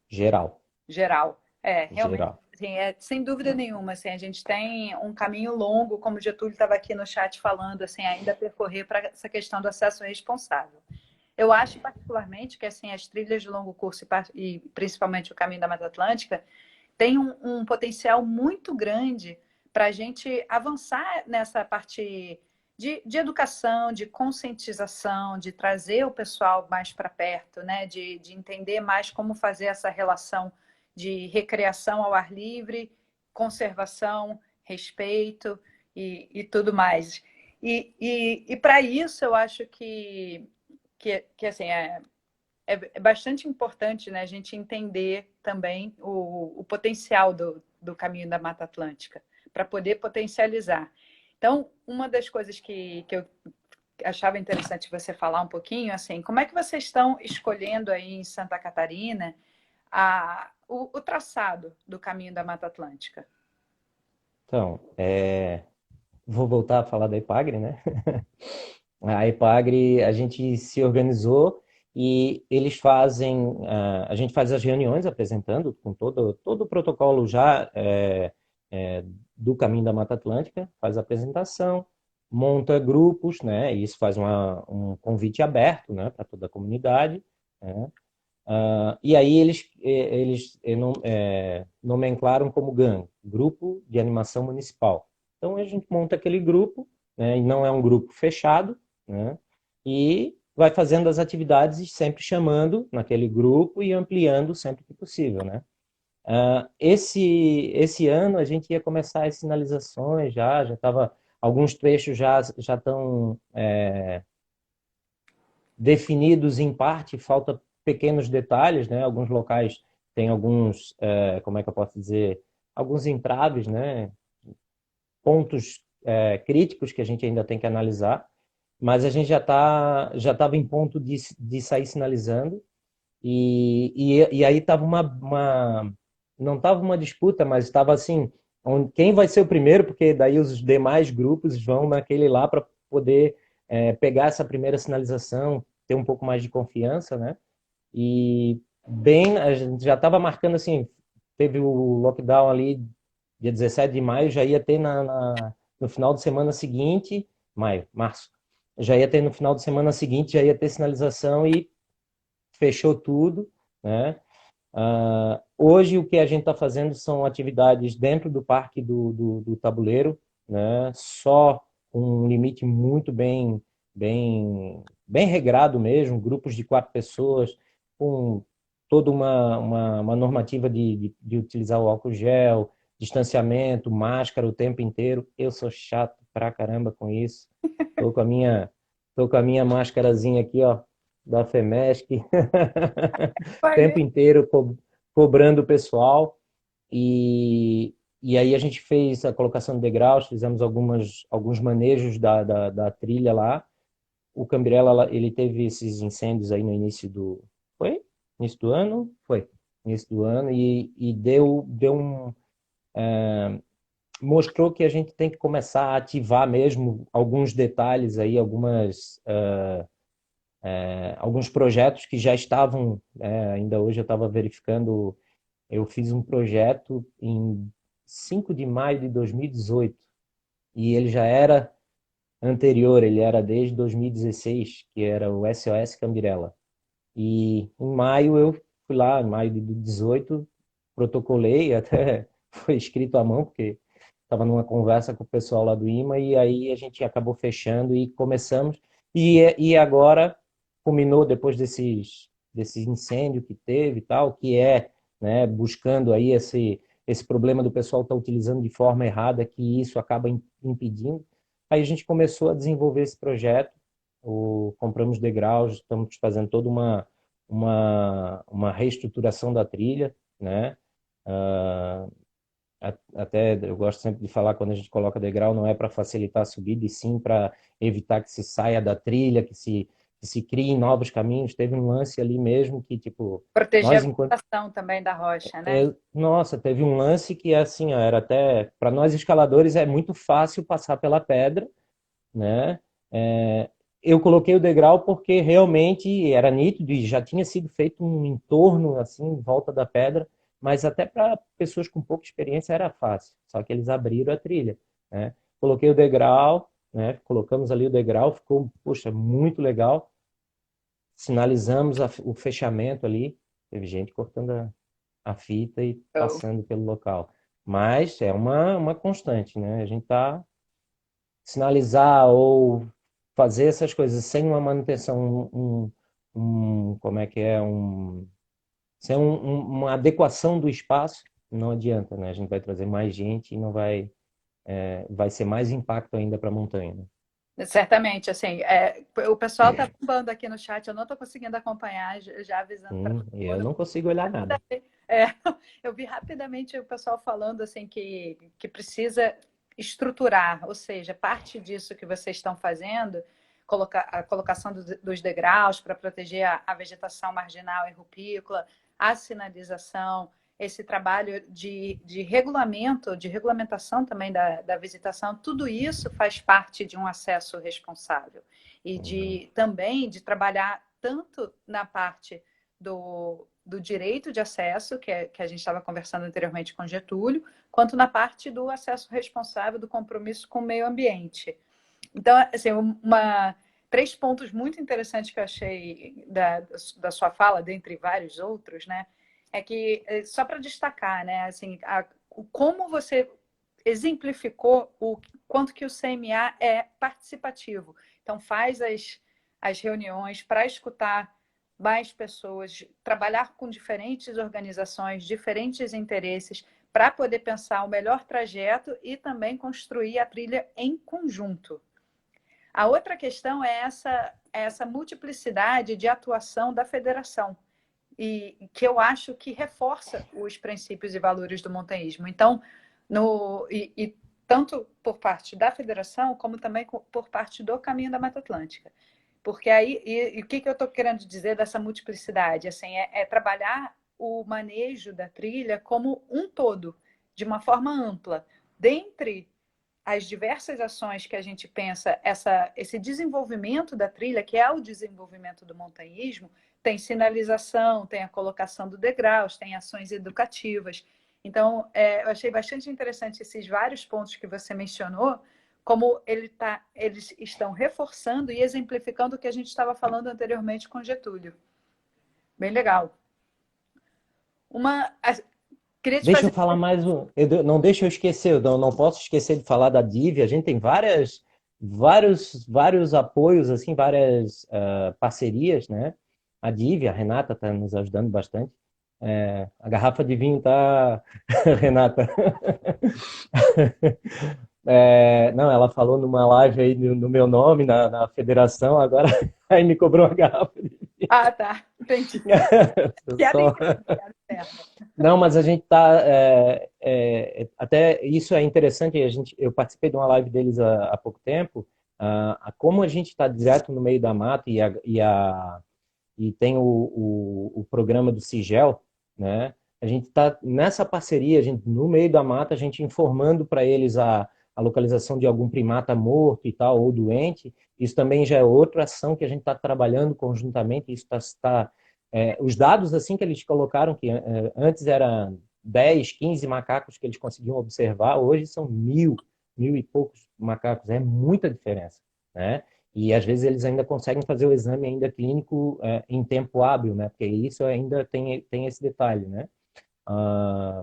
geral, geral. Realmente, geral. assim, sem dúvida nenhuma, assim, a gente tem um caminho longo, como o Getúlio estava aqui no chat falando, assim, ainda a percorrer para essa questão do acesso responsável. Eu acho particularmente que assim as trilhas de longo curso e principalmente o Caminho da Mata Atlântica tem um potencial muito grande para a gente avançar nessa parte de educação, de conscientização, de trazer o pessoal mais para perto, né? De entender mais como fazer essa relação de recreação ao ar livre, conservação, respeito e tudo mais. E para isso eu acho que assim, é bastante importante, né, a gente entender também o potencial do caminho da Mata Atlântica, para poder potencializar. Então, uma das coisas que eu achava interessante você falar um pouquinho, assim, como é que vocês estão escolhendo aí em Santa Catarina o traçado do caminho da Mata Atlântica? Então, vou voltar a falar da Epagre, né? A Epagre, a gente se organizou e eles fazem, a gente faz as reuniões apresentando com todo o protocolo já é, do Caminho da Mata Atlântica, faz a apresentação, monta grupos, né? E isso faz um convite aberto, né, para toda a comunidade, né? E aí eles nomenclaram como GAN, Grupo de Animação Municipal. Então a gente monta aquele grupo, né, e não é um grupo fechado, né, e vai fazendo as atividades e sempre chamando naquele grupo e ampliando sempre que possível, né? Esse ano a gente ia começar as sinalizações já estava alguns trechos já estão definidos em parte, falta pequenos detalhes, né? Alguns locais têm alguns, como é que eu posso dizer, alguns entraves, né? Pontos críticos que a gente ainda tem que analisar, mas a gente já estava em ponto de sair sinalizando e aí estava não estava uma disputa, mas estava assim, quem vai ser o primeiro, porque daí os demais grupos vão naquele lá para poder pegar essa primeira sinalização, ter um pouco mais de confiança, né? E bem, a gente já estava marcando assim, teve o lockdown ali dia 17 de maio já ia ter no final de semana seguinte, março, já ia ter no final de semana seguinte, já ia ter sinalização e fechou tudo, né? Hoje o que a gente está fazendo são atividades dentro do Parque do Tabuleiro, né? Só um limite muito bem regrado mesmo, grupos de 4 pessoas, com toda uma normativa de utilizar o álcool gel, distanciamento, máscara o tempo inteiro. Eu sou chato pra caramba com isso. Tô com a minha máscarazinha aqui, ó, da FEMESC, o tempo inteiro cobrando o pessoal. E aí a gente fez a colocação de degraus, fizemos alguns manejos da trilha lá. O Cambirela, ele teve esses incêndios aí no início do... Foi? Início do ano? Foi. Início do ano. E deu um... mostrou que a gente tem que começar a ativar mesmo alguns detalhes aí, alguns projetos que já estavam... ainda hoje eu estava verificando... Eu fiz um projeto em 5 de maio de 2018 e ele já era anterior, ele era desde 2016, que era o SOS Cambirela. E em maio eu fui lá, em maio de 18, protocolei, até foi escrito à mão, porque estava numa conversa com o pessoal lá do IMA, e aí a gente acabou fechando e começamos. E agora, culminou depois desse incêndio que teve e tal, que né, buscando aí esse problema do pessoal estar utilizando de forma errada, que isso acaba impedindo. Aí a gente começou a desenvolver esse projeto, compramos degraus, estamos fazendo toda uma reestruturação da trilha, né? Até eu gosto sempre de falar, quando a gente coloca degrau, não é para facilitar a subida, e sim para evitar que se saia da trilha, que se criem novos caminhos. Teve um lance ali mesmo que, tipo, Proteger a nós enquanto... vegetação também da rocha, né? Nossa, teve um lance que, assim, ó, era até... Para nós escaladores é muito fácil passar pela pedra, né? Eu coloquei o degrau porque realmente era nítido e já tinha sido feito um entorno, assim, em volta da pedra, mas até para pessoas com pouca experiência era fácil, só que eles abriram a trilha, né? Coloquei o degrau, né? Colocamos ali o degrau, ficou, poxa, muito legal. Sinalizamos o fechamento ali, teve gente cortando a fita e passando pelo local. Mas é uma constante, né? A gente tá sinalizar ou fazer essas coisas sem uma manutenção, como é que é, sem uma adequação do espaço, não adianta, né? A gente vai trazer mais gente e não vai ser mais impacto ainda para a montanha, né? Certamente, assim, o pessoal está bombando aqui no chat, eu não estou conseguindo acompanhar, já avisando para todo Eu mundo. não consigo olhar nada. Eu vi rapidamente o pessoal falando assim que precisa estruturar, ou seja, parte disso que vocês estão fazendo, a colocação dos degraus para proteger a vegetação marginal e rupícola, a sinalização, esse trabalho de regulamento, de regulamentação também da visitação, tudo isso faz parte de um acesso responsável. E também de trabalhar tanto na parte do direito de acesso, que a gente estava conversando anteriormente com Getúlio, quanto na parte do acesso responsável, do compromisso com o meio ambiente. Então, assim, 3 pontos muito interessantes que eu achei da sua fala, dentre vários outros, né? É que, só para destacar, né, assim, como você exemplificou o quanto que o CMA é participativo. Então, faz as reuniões para escutar mais pessoas, trabalhar com diferentes organizações, diferentes interesses, para poder pensar o melhor trajeto e também construir a trilha em conjunto. A outra questão é essa multiplicidade de atuação da federação, e que eu acho que reforça os princípios e valores do montanhismo. Então, tanto por parte da federação, como também por parte do Caminho da Mata Atlântica. Porque aí, o que eu estou querendo dizer dessa multiplicidade? Assim, trabalhar o manejo da trilha como um todo, de uma forma ampla. Dentre as diversas ações que a gente pensa, esse desenvolvimento da trilha, que é o desenvolvimento do montanhismo, tem sinalização, tem a colocação do degraus, tem ações educativas. Então, eu achei bastante interessante esses vários pontos que você mencionou, como eles estão reforçando e exemplificando o que a gente estava falando anteriormente com Getúlio. Bem legal. Queria te Deixa eu fazer... falar mais um. Não deixa eu esquecer, eu não posso esquecer de falar da Divi. A gente tem vários apoios, assim, várias parcerias, né? A Divi, a Renata está nos ajudando bastante. A garrafa de vinho tá, Renata. Não, ela falou numa live aí no meu nome, na federação, agora aí me cobrou uma garrafa de vinho. Ah, tá. Entendi. Só... Não, mas a gente tá. Até isso é interessante. Eu participei de uma live deles há pouco tempo. Como a gente está direto no meio da mata e tem o programa do CIGEL, né? A gente está nessa parceria, no meio da mata, a gente informando para eles a localização de algum primata morto e tal, ou doente. Isso também já é outra ação que a gente está trabalhando conjuntamente. Isso os dados assim que eles colocaram, que antes era 10, 15 macacos que eles conseguiam observar, hoje são mil e poucos macacos. É muita diferença, né? E às vezes eles ainda conseguem fazer o exame ainda clínico em tempo hábil, né? Porque isso ainda tem esse detalhe, né?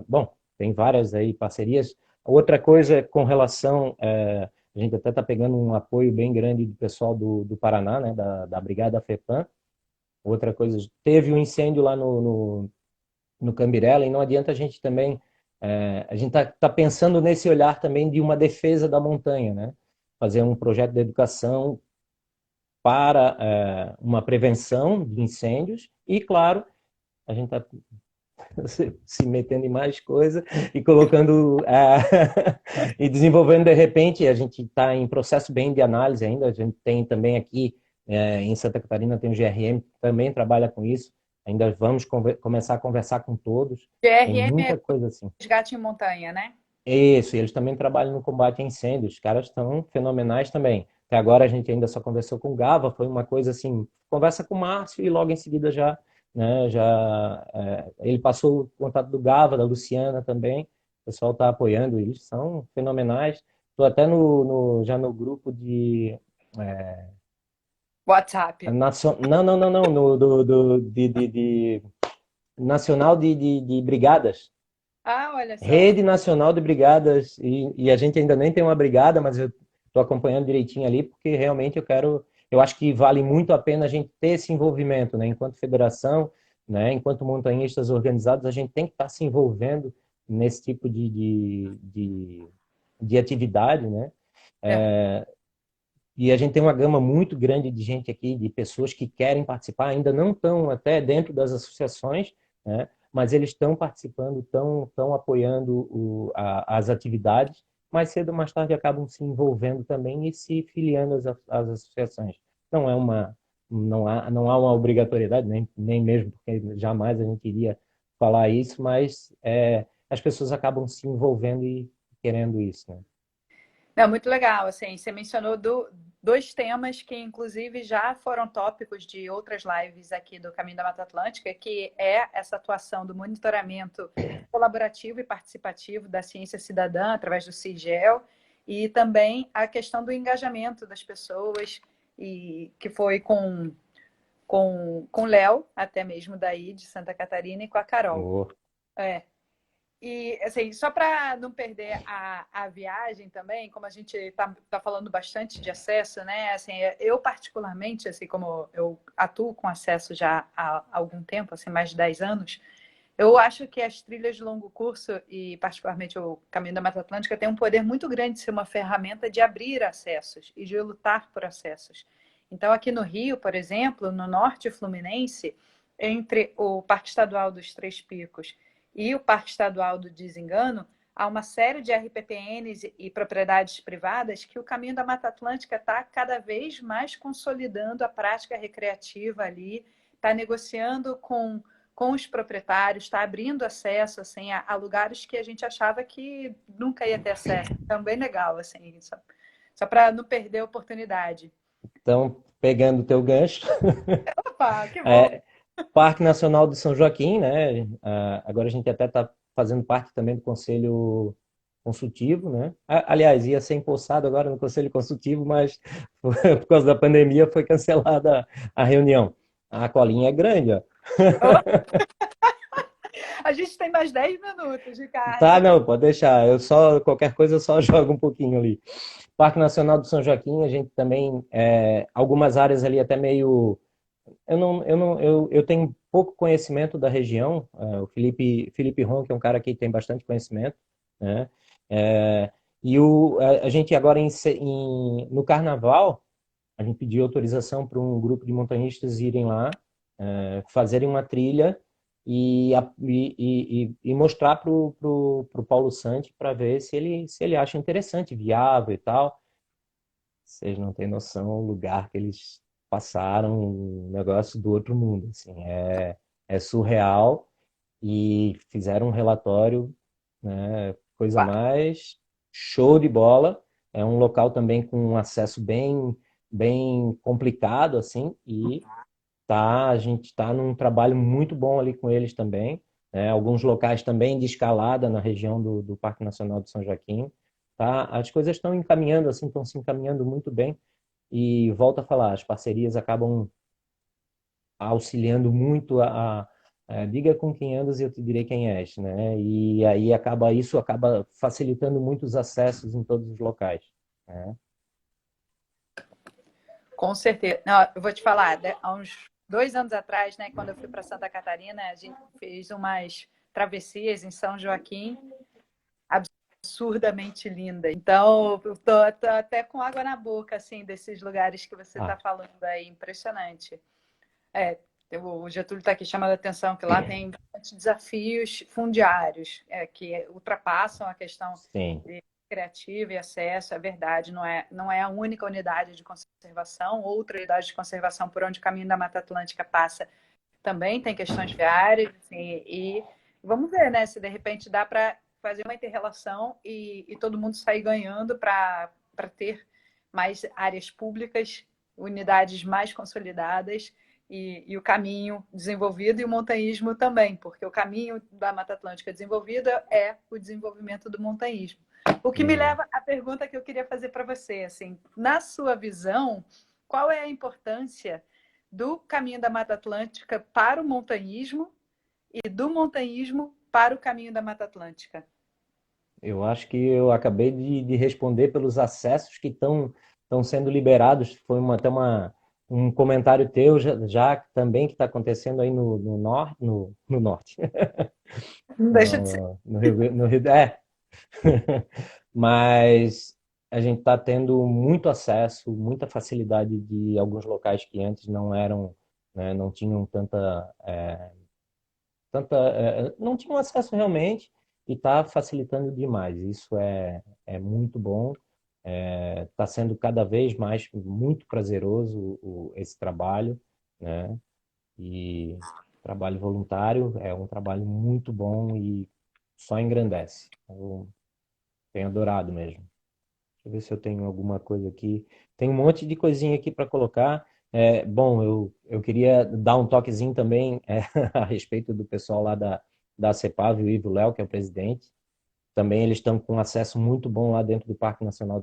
Bom, tem várias aí parcerias. Outra coisa com relação, a gente até está pegando um apoio bem grande do pessoal do Paraná, né? Da Brigada FEPAM. Outra coisa, teve um incêndio lá no Cambirela e não adianta a gente também, a gente tá pensando nesse olhar também de uma defesa da montanha, né? Fazer um projeto de educação para uma prevenção de incêndios e, claro, a gente está se metendo em mais coisa e colocando e desenvolvendo de repente, a gente está em processo bem de análise ainda, a gente tem também aqui em Santa Catarina tem o GRM que também trabalha com isso, ainda vamos começar a conversar com todos, tem GRM muita coisa assim. Resgate em Montanha, né? Isso, e eles também trabalham no combate a incêndios, os caras estão fenomenais também. Até agora a gente ainda só conversou com o Gava, foi uma coisa assim, conversa com o Márcio e logo em seguida ele passou o contato do Gava, da Luciana também, o pessoal está apoiando, eles são fenomenais. Estou até já no grupo de... WhatsApp. Não, Nacional de Brigadas. Olha só. Rede Nacional de Brigadas, e a gente ainda nem tem uma brigada, mas eu estou acompanhando direitinho ali, porque realmente eu acho que vale muito a pena a gente ter esse envolvimento, né? Enquanto federação, né? Enquanto montanhistas organizados, a gente tem que estar se envolvendo nesse tipo de atividade, né? E a gente tem uma gama muito grande de gente aqui, de pessoas que querem participar, ainda não estão até dentro das associações, né? Mas eles estão participando, estão apoiando as atividades, mais cedo ou mais tarde acabam se envolvendo também e se filiando às associações. Não há uma obrigatoriedade, nem mesmo porque jamais a gente iria falar isso, mas as pessoas acabam se envolvendo e querendo isso, né? Não, muito legal, assim, você mencionou dois temas que, inclusive, já foram tópicos de outras lives aqui do Caminho da Mata Atlântica, que é essa atuação do monitoramento colaborativo e participativo da ciência cidadã através do CIGEL e também a questão do engajamento das pessoas, e que foi com o Léo, até mesmo daí de Santa Catarina, e com a Carol. E, assim, só para não perder a viagem também, como a gente está falando bastante de acesso, né? Assim, eu particularmente, assim, como eu atuo com acesso já há algum tempo, assim, mais de 10 anos, eu acho que as trilhas de longo curso e particularmente o Caminho da Mata Atlântica tem um poder muito grande de ser uma ferramenta de abrir acessos e de lutar por acessos. Então, aqui no Rio, por exemplo, no norte fluminense, entre o Parque Estadual dos Três Picos e o Parque Estadual do Desengano, há uma série de RPPNs e propriedades privadas que o Caminho da Mata Atlântica está cada vez mais consolidando a prática recreativa ali, está negociando com os proprietários, está abrindo acesso assim, a lugares que a gente achava que nunca ia ter acesso. Então, bem legal, assim, só para não perder a oportunidade. Então, pegando o teu gancho... Opa, que bom! Parque Nacional de São Joaquim, né? Agora a gente até está fazendo parte também do Conselho Consultivo, né? Aliás, ia ser empossado agora no Conselho Consultivo, mas por causa da pandemia foi cancelada a reunião. A colinha é grande, ó. A gente tem mais 10 minutos, Tá, Ricardo. não, pode deixar. Qualquer coisa eu só jogo um pouquinho ali. Parque Nacional do São Joaquim, a gente também, algumas áreas ali até meio. Eu tenho pouco conhecimento da região. O Felipe Ron, que é um cara que tem bastante conhecimento, né? É, a gente agora no Carnaval, a gente pediu autorização para um grupo de montanhistas irem lá, fazerem uma trilha e mostrar para o Paulo Santi para ver se ele acha interessante, viável e tal. Vocês não têm noção do lugar que eles passaram, um negócio do outro mundo, assim, é surreal e fizeram um relatório, né, coisa Uau. mais show de bola. É um local também com um acesso bem complicado, assim, e a gente está num trabalho muito bom ali com eles também, né? Alguns locais também de escalada na região do Parque Nacional de São Joaquim, tá? As coisas estão encaminhando, assim, estão se encaminhando muito bem. E volto a falar, as parcerias acabam auxiliando muito diga com quem andas e eu te direi quem és, né? E aí isso acaba facilitando muito os acessos em todos os locais, né? Com certeza. Não, eu vou te falar, né, há uns 2 anos atrás, né, quando eu fui para Santa Catarina, a gente fez umas travessias em São Joaquim absurdamente lindas. Então, eu tô até com água na boca, assim, desses lugares que você está Ah, falando aí. Impressionante. É, o Getúlio está aqui chamando a atenção que lá tem bastante desafios fundiários que ultrapassam a questão sim. de criativa e acesso, é verdade, não é a única unidade de conservação, outra unidade de conservação por onde o Caminho da Mata Atlântica passa também tem questões viárias, e vamos ver, né, se de repente dá para fazer uma inter-relação e todo mundo sair ganhando para ter mais áreas públicas, unidades mais consolidadas e o caminho desenvolvido e o montanhismo também, porque o caminho da Mata Atlântica desenvolvida é o desenvolvimento do montanhismo. O que me leva à pergunta que eu queria fazer para você, assim, na sua visão, qual é a importância do caminho da Mata Atlântica para o montanhismo e do montanhismo para o caminho da Mata Atlântica? Eu acho que eu acabei de responder pelos acessos que estão sendo liberados. Foi até um comentário teu já também que está acontecendo aí no norte. Não deixa de ser. No Rio, mas a gente está tendo muito acesso, muita facilidade de alguns locais que antes não eram, né, não tinham não tinham acesso realmente e está facilitando demais. Isso é muito bom. Está sendo cada vez mais muito prazeroso esse trabalho, né? E trabalho voluntário é um trabalho muito bom e só engrandece. Eu tenho adorado mesmo. Deixa eu ver se eu tenho alguma coisa aqui. Tem um monte de coisinha aqui para colocar. Bom, eu queria dar um toquezinho também a respeito do pessoal lá da CEPAV, o Ivo Léo, que é o presidente. Também eles estão com acesso muito bom lá dentro do Parque Nacional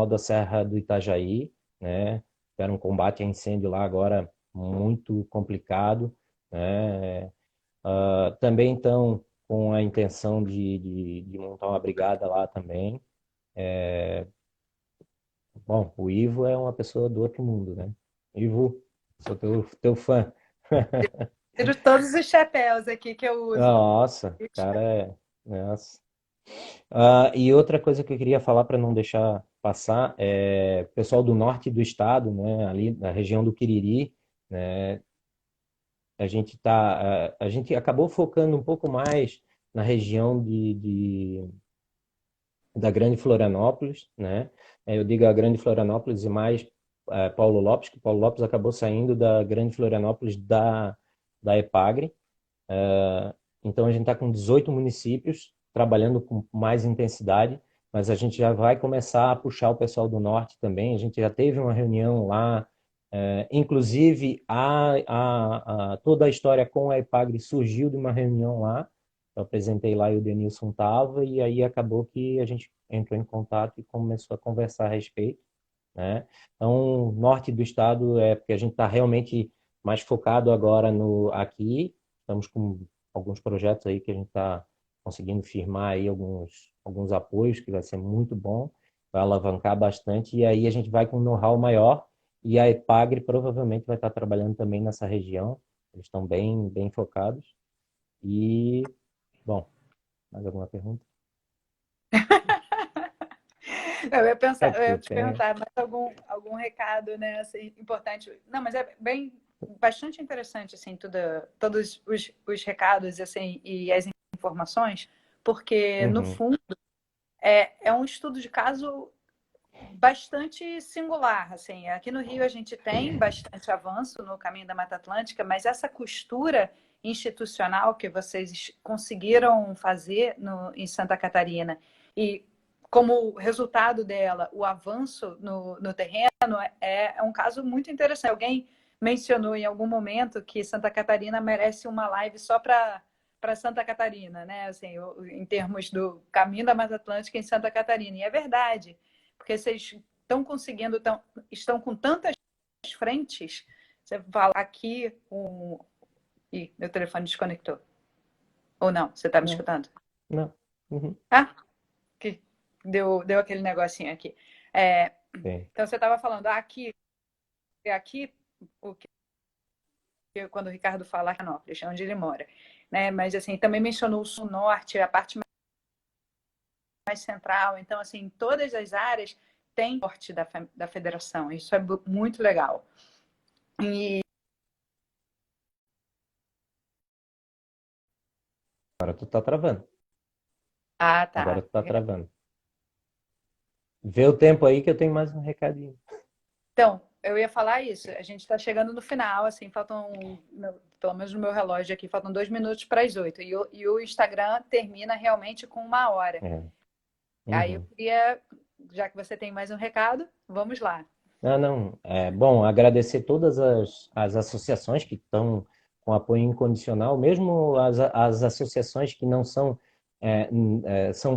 da Serra do Itajaí, né? Tiveram um combate a incêndio lá agora muito complicado, né? Também estão com a intenção de montar uma brigada lá também. Bom, o Ivo é uma pessoa do outro mundo, né? Ivo, sou teu fã. Tiro todos os chapéus aqui que eu uso. Nossa, cara Nossa. E outra coisa que eu queria falar para não deixar passar é o pessoal do norte do estado, né? Ali na região do Quiriri, né? A gente acabou focando um pouco mais na região da Grande Florianópolis, né? Eu digo a Grande Florianópolis e mais Paulo Lopes, que Paulo Lopes acabou saindo da Grande Florianópolis da EPAGRE. Então a gente está com 18 municípios trabalhando com mais intensidade, mas a gente já vai começar a puxar o pessoal do norte também. A gente já teve uma reunião lá Inclusive, toda a história com a EPAGRE surgiu de uma reunião lá. Eu apresentei lá e o Denilson estava, e aí acabou que a gente entrou em contato e começou a conversar a respeito, né? Então, norte do estado é porque a gente está realmente mais focado agora no aqui. Estamos com alguns projetos aí que a gente está conseguindo firmar aí alguns apoios, que vai ser muito bom, vai alavancar bastante, e aí a gente vai com um know-how maior, e a EPAGRE provavelmente vai estar trabalhando também nessa região. Eles estão bem focados. E, bom, mais alguma pergunta? Eu ia te Tem. perguntar mais algum recado, né, assim, importante. Não, mas é bastante interessante, assim, todos os recados, assim, e as informações, porque, no Uhum. fundo, é um estudo de caso bastante singular, assim. Aqui no Rio a gente tem bastante avanço no caminho da Mata Atlântica, mas essa costura institucional que vocês conseguiram fazer em Santa Catarina e como resultado dela, o avanço no terreno é um caso muito interessante. Alguém mencionou em algum momento que Santa Catarina merece uma live só para Santa Catarina, né? Assim, em termos do caminho da Mata Atlântica em Santa Catarina. E é verdade, porque vocês estão conseguindo, estão com tantas frentes. Você fala aqui, Ih, meu telefone desconectou. Ou não? Você está me Não, escutando? não. Uhum. Ah, que deu aquele negocinho aqui. É, Sim. então você estava falando aqui o que quando o Ricardo fala Canópolis, é onde ele mora, né? Mas assim também mencionou o sul norte, a parte mais central. Então assim, todas as áreas têm porte da federação. Isso é muito legal. E Agora tu tá travando. Agora tá. tu tá travando. Vê o tempo aí que eu tenho mais um recadinho. Então, eu ia falar isso. A gente está chegando no final, assim, pelo menos no meu relógio aqui, faltam 2 minutos para as 8. E o Instagram termina realmente com 1 hora. É. Aí eu Uhum. queria, já que você tem mais um recado, vamos lá. Não. É bom agradecer todas as associações que estão com apoio incondicional, mesmo as associações que não são, são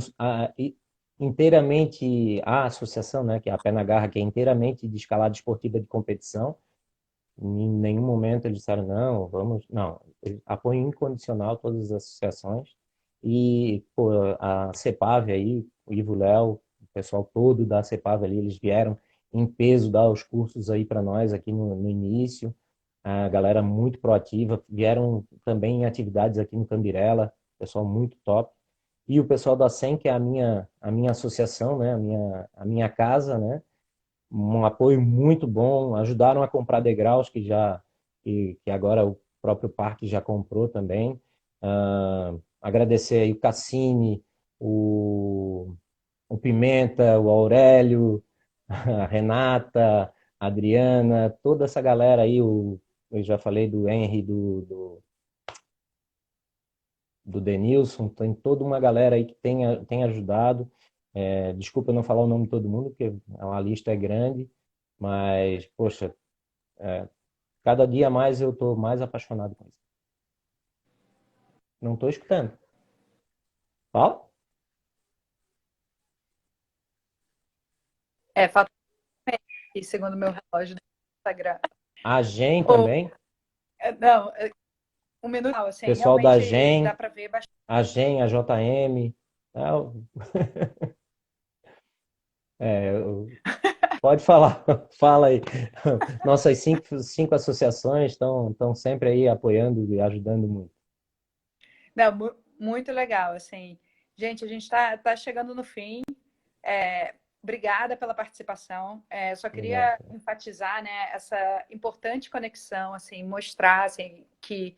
inteiramente a associação, né, que é a Pé na Garra, que é inteiramente de escalada esportiva de competição. Em nenhum momento eles disseram, não, vamos. Não, apoio incondicional todas as associações. E pô, a CEPAV aí, o Ivo Léo, o pessoal todo da CEPAV ali, eles vieram em peso dar os cursos aí para nós aqui no início. A galera muito proativa, vieram também em atividades aqui no Cambirela, pessoal muito top. E o pessoal da SEM, que é a minha associação, né, a minha casa, né, um apoio muito bom, ajudaram a comprar degraus que agora o próprio parque já comprou também. Agradecer aí o Cassini, o, o Pimenta, o Aurélio, a Renata, a Adriana, toda essa galera aí, eu já falei do Henry, do Denilson, tem toda uma galera aí que tem ajudado. Desculpa eu não falar o nome de todo mundo, porque a lista é grande, mas, poxa, cada dia mais eu estou mais apaixonado com isso. Não estou escutando. Fala? Falta aqui, segundo o meu relógio do Instagram. A Gen Ou, também, não, 1 minuto, assim, pessoal da realmente dá Gen, para ver bastante. a Gen, a JM. Pode falar, fala aí. Nossas cinco associações estão sempre aí apoiando e ajudando muito. Não, muito legal, assim. Gente, a gente está chegando no fim. Obrigada pela participação. Só Obrigado, queria cara. enfatizar, né, essa importante conexão, assim, mostrar assim, que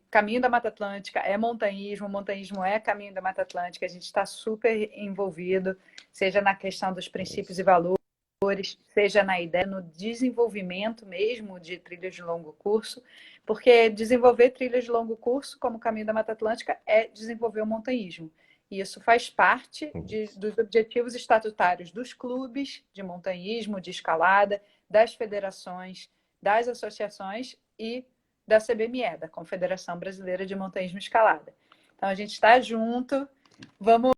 caminho da Mata Atlântica é montanhismo é caminho da Mata Atlântica. A gente está super envolvido, seja na questão dos princípios Isso. e valores, seja na ideia, no desenvolvimento mesmo de trilhas de longo curso, porque desenvolver trilhas de longo curso, como o caminho da Mata Atlântica, é desenvolver o montanhismo. E isso faz parte Isso. dos objetivos estatutários dos clubes de montanhismo, de escalada, das federações, das associações e da CBME, da Confederação Brasileira de Montanhismo e Escalada. Então, a gente está junto, vamos